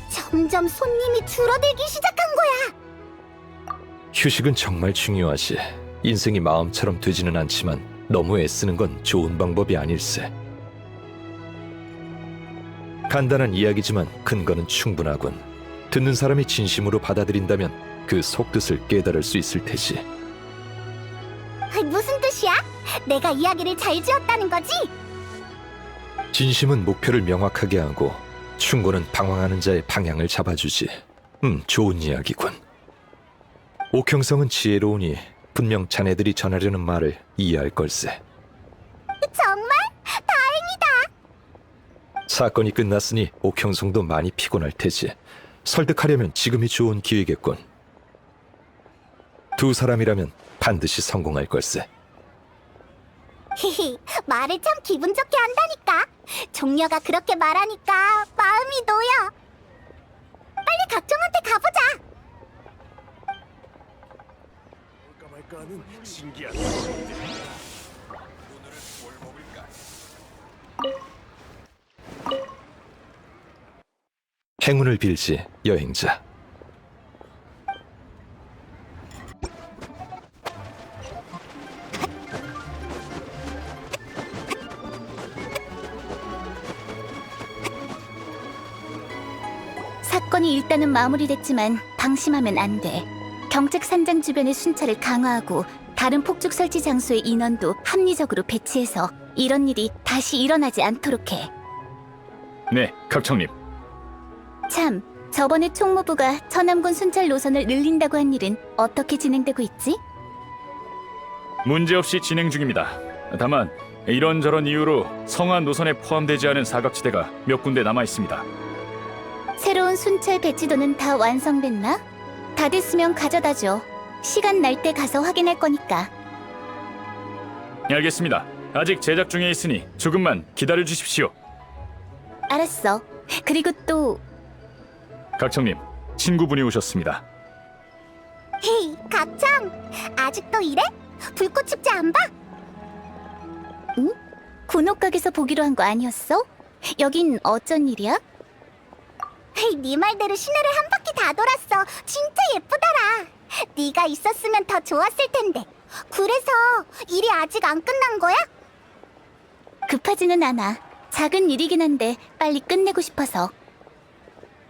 점점 손님이 줄어들기 시작한 거야. 휴식은 정말 중요하지. 인생이 마음처럼 되지는 않지만 너무 애쓰는 건 좋은 방법이 아닐세. 간단한 이야기지만 근거는 충분하군. 듣는 사람이 진심으로 받아들인다면 그 속뜻을 깨달을 수 있을 테지. 무슨 뜻이야? 내가 이야기를 잘 지었다는 거지? 진심은 목표를 명확하게 하고 충고는 방황하는 자의 방향을 잡아주지. 좋은 이야기군. 옥형성은 지혜로우니 분명 자네들이 전하려는 말을 이해할 걸세. 정말? 다행이다. 사건이 끝났으니 옥형성도 많이 피곤할 테지. 설득하려면 지금이 좋은 기회겠군. 두 사람이라면 반드시 성공할 걸세. 히히, 말을 참 기분 좋게 한다니까. 종려가 그렇게 말하니까 마음이 놓여. 빨리 각종한테 가보자. 볼까 말까 하는 신기한 행운을 빌지, 여행자. 사건이 일단은 마무리됐지만 방심하면 안 돼. 경책 산장 주변의 순찰을 강화하고 다른 폭죽 설치 장소의 인원도 합리적으로 배치해서 이런 일이 다시 일어나지 않도록 해. 네, 각청님. 참, 저번에 총무부가 천암군 순찰 노선을 늘린다고 한 일은 어떻게 진행되고 있지? 문제없이 진행 중입니다. 다만 이런저런 이유로 성안 노선에 포함되지 않은 사각지대가 몇 군데 남아 있습니다. 새로운 순찰 배치도는 다 완성됐나? 다 됐으면 가져다 줘. 시간 날 때 가서 확인할 거니까. 알겠습니다. 아직 제작 중에 있으니 조금만 기다려 주십시오. 알았어. 그리고 또 각청님, 친구분이 오셨습니다. 헤이, 각청. 아직도 이래? 불꽃 축제 안 봐? 응? 군옥각에서 보기로 한 거 아니었어? 여긴 어쩐 일이야? 헤이, 네 말대로 시내를 한 바퀴 다 돌았어. 진짜 예쁘더라. 네가 있었으면 더 좋았을 텐데. 그래서 일이 아직 안 끝난 거야? 급하지는 않아. 작은 일이긴 한데 빨리 끝내고 싶어서.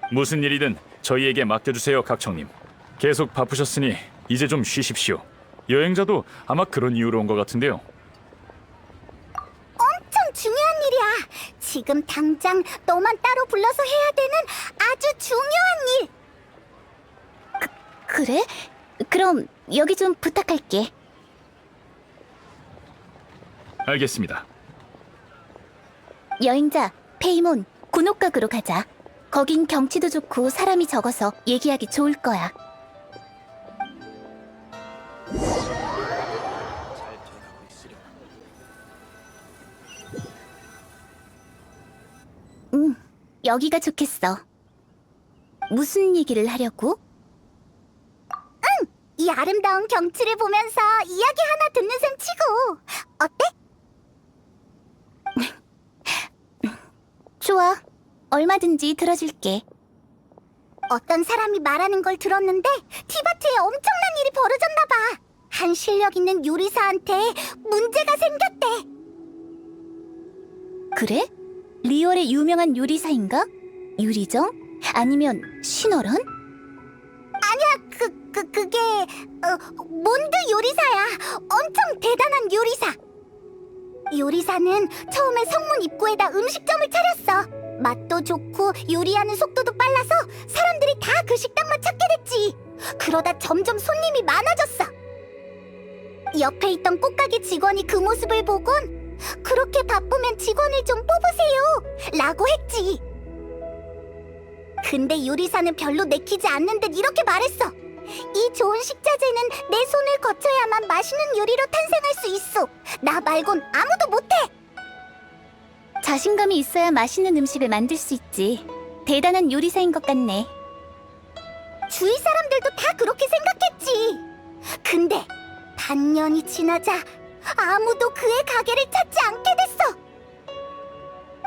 무슨 일이든 저희에게 맡겨주세요, 각청님. 계속 바쁘셨으니 이제 좀 쉬십시오. 여행자도 아마 그런 이유로 온 것 같은데요. 엄청 중요한 일이야. 지금 당장 너만 따로 불러서 해야 되는 아주 중요한 일. 그래? 그럼 여기 좀 부탁할게. 알겠습니다. 여행자, 페이몬, 군옥각으로 가자. 거긴 경치도 좋고 사람이 적어서 얘기하기 좋을 거야. 여기가 좋겠어. 무슨 얘기를 하려고? 이 아름다운 경치를 보면서 이야기 하나 듣는 셈 치고. 어때? 좋아. 얼마든지 들어줄게. 어떤 사람이 말하는 걸 들었는데 티바트에 엄청난 일이 벌어졌나 봐. 한 실력 있는 요리사한테 문제가 생겼대. 그래? 리월의 유명한 요리사인가? 유리정? 아니면 신어런? 아니야, 그게 몬드 요리사야. 엄청 대단한 요리사. 요리사는 처음에 성문 입구에다 음식점을 차렸어. 맛도 좋고 요리하는 속도도 빨라서 사람들이 다 그 식당만 찾게 됐지. 그러다 점점 손님이 많아졌어. 옆에 있던 꽃가게 직원이 그 모습을 보곤 그렇게 바쁘면 직원을 좀 뽑으세요 라고 했지. 근데 요리사는 별로 내키지 않는 듯 이렇게 말했어. 이 좋은 식자재는 내 손을 거쳐야만 맛있는 요리로 탄생할 수 있어. 나 말곤 아무도 못해. 자신감이 있어야 맛있는 음식을 만들 수 있지. 대단한 요리사인 것 같네. 주위 사람들도 다 그렇게 생각했지. 근데 반년이 지나자 아무도 그의 가게를 찾지 않게 됐어.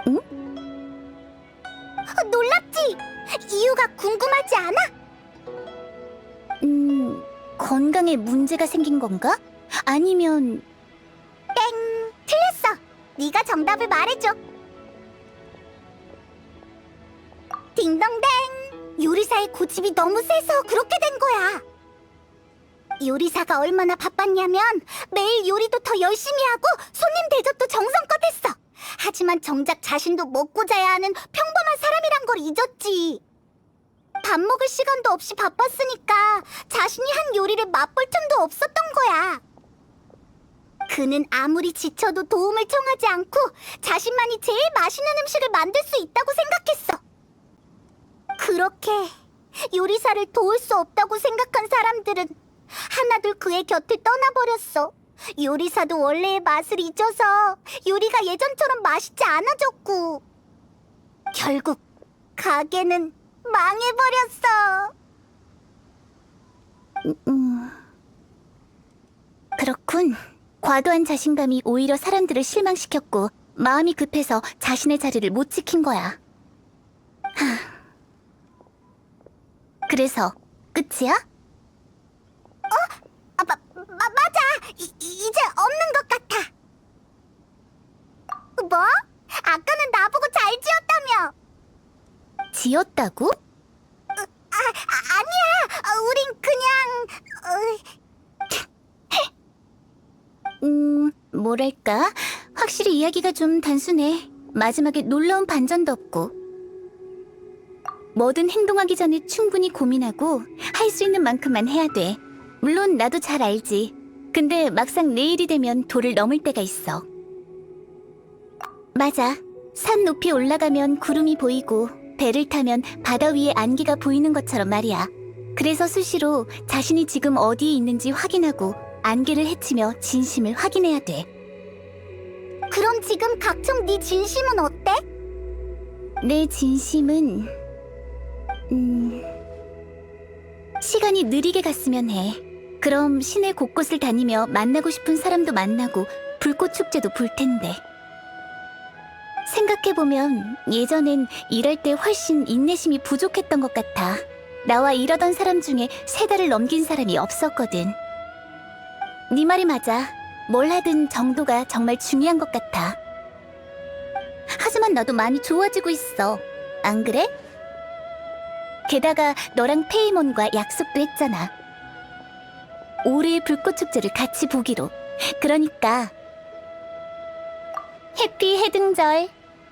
응? 놀랍지? 이유가 궁금하지 않아? 건강에 문제가 생긴 건가? 아니면... 땡! 틀렸어. 네가 정답을 말해줘. 딩동댕! 요리사의 고집이 너무 세서 그렇게 된 거야. 요리사가 얼마나 바빴냐면 매일 요리도 더 열심히 하고 손님 대접도 정성껏 했어. 하지만 정작 자신도 먹고 자야 하는 평범한 사람이란 걸 잊었지. 밥 먹을 시간도 없이 바빴으니까 자신이 한 요리를 맛볼 틈도 없었던 거야. 그는 아무리 지쳐도 도움을 청하지 않고 자신만이 제일 맛있는 음식을 만들 수 있다고 생각했어. 그렇게 요리사를 도울 수 없다고 생각한 사람들은 하나둘 그의 곁을 떠나버렸어. 요리사도 원래의 맛을 잊어서 요리가 예전처럼 맛있지 않아졌고 결국 가게는 망해버렸어. 그렇군. 과도한 자신감이 오히려 사람들을 실망시켰고 마음이 급해서 자신의 자리를 못 지킨 거야. 그래서 끝이야? 맞아. 이제 없는 것 같아. 뭐? 아까는 나보고 잘 지었다며. 지었다고? 아니야. 우린 그냥... 뭐랄까? 확실히 이야기가 좀 단순해. 마지막에 놀라운 반전도 없고. 뭐든 행동하기 전에 충분히 고민하고 할 수 있는 만큼만 해야 돼. 물론 나도 잘 알지. 근데 막상 내일이 되면 도를 넘을 때가 있어. 맞아. 산 높이 올라가면 구름이 보이고 배를 타면 바다 위에 안개가 보이는 것처럼 말이야. 그래서 수시로 자신이 지금 어디에 있는지 확인하고 안개를 헤치며 진심을 확인해야 돼. 그럼 지금 각청 네 진심은 어때? 내 진심은... 시간이 느리게 갔으면 해. 그럼 시내 곳곳을 다니며 만나고 싶은 사람도 만나고 불꽃 축제도 볼 텐데. 생각해보면 예전엔 일할 때 훨씬 인내심이 부족했던 것 같아. 나와 일하던 사람 중에 3달을 넘긴 사람이 없었거든. 네 말이 맞아. 뭘 하든 정도가 정말 중요한 것 같아. 하지만 나도 많이 좋아지고 있어. 안 그래? 게다가 너랑 페이몬과 약속도 했잖아. 올해의 불꽃축제를 같이 보기로. 그러니까 해피 해등절.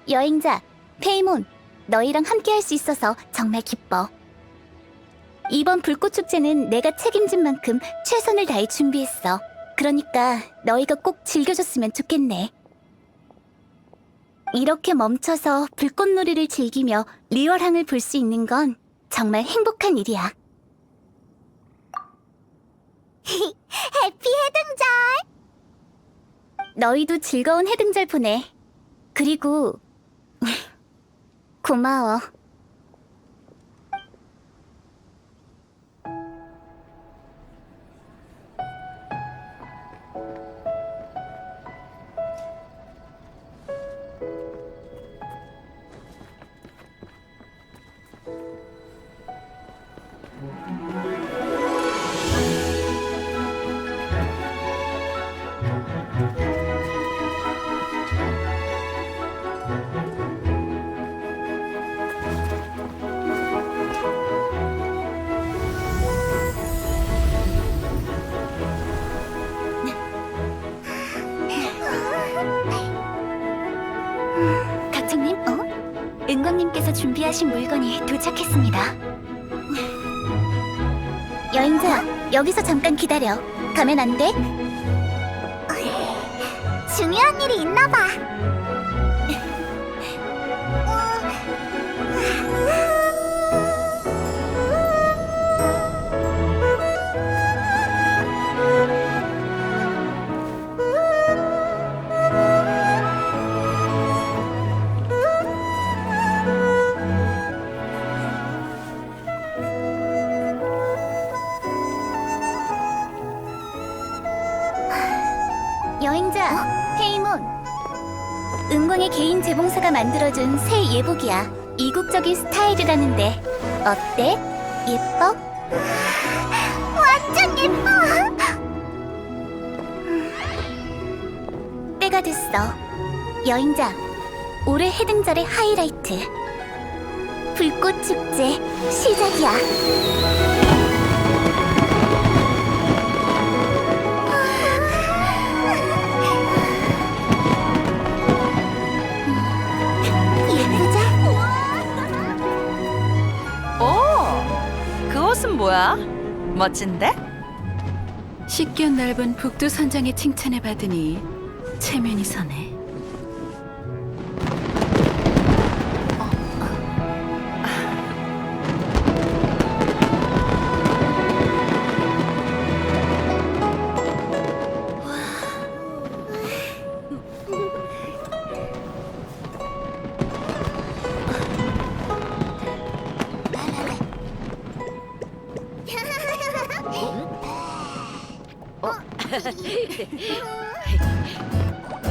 여행자 페이몬, 너희랑 함께 할 수 있어서 정말 기뻐. 이번 불꽃축제는 내가 책임진 만큼 최선을 다해 준비했어. 그러니까 너희가 꼭 즐겨줬으면 좋겠네. 이렇게 멈춰서 불꽃놀이를 즐기며 리얼항을 볼 수 있는 건 정말 행복한 일이야. 해피 해등절! 너희도 즐거운 해등절 보내. 그리고 고마워. 각청님, 은광님께서 준비하신 물건이 도착했습니다. 여행자, 여기서 잠깐 기다려. 가면 안 돼? 중요한 일이 있나 봐. 개인 재봉사가 만들어준 새 예복이야. 이국적인 스타일이라는데 어때? 예뻐? 완전 예뻐. 때가 됐어. 여행자, 올해 해등절의 하이라이트. 불꽃 축제 시작이야. 그 옷은 뭐야? 멋진데? 식견 넓은 북두 선장의 칭찬을 받으니 체면이 서네.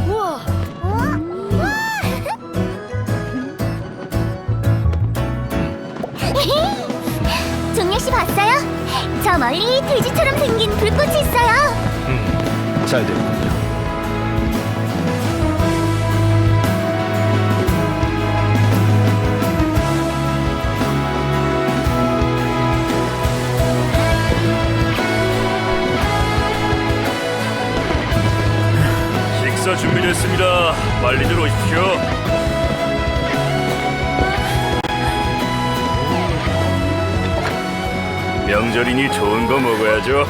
우와. 종려 씨 봤어요? 저 멀리 돼지처럼 생긴 불꽃이 있어요. 잘 됐군요. 식사 준비됐습니다. 빨리들 오십시오. 명절이니 좋은 거 먹어야죠.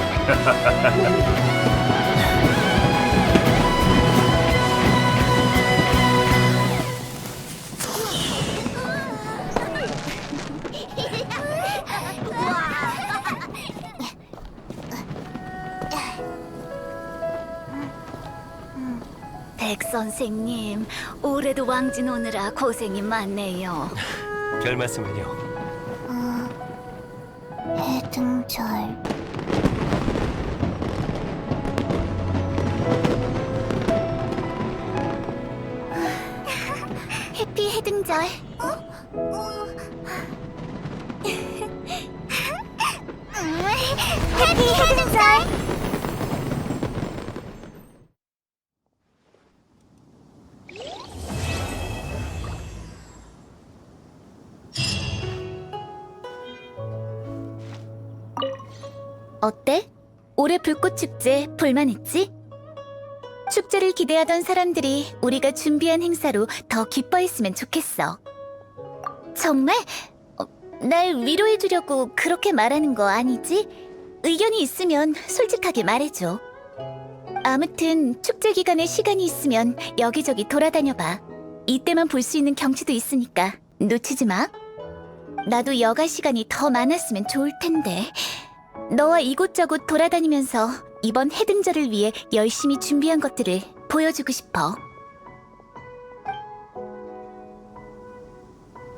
백 선생님, 올해도 왕진 오느라 고생이 많네요. 별 말씀을요. 해등절. 해피 해등절. 해피 해등절. 어때? 올해 불꽃 축제 볼만 있지? 축제를 기대하던 사람들이 우리가 준비한 행사로 더 기뻐했으면 좋겠어. 정말? 날 위로해주려고 그렇게 말하는 거 아니지? 의견이 있으면 솔직하게 말해줘. 아무튼 축제 기간에 시간이 있으면 여기저기 돌아다녀봐. 이때만 볼 수 있는 경치도 있으니까 놓치지 마. 나도 여가 시간이 더 많았으면 좋을 텐데. 너와 이곳저곳 돌아다니면서 이번 해등절을 위해 열심히 준비한 것들을 보여주고 싶어.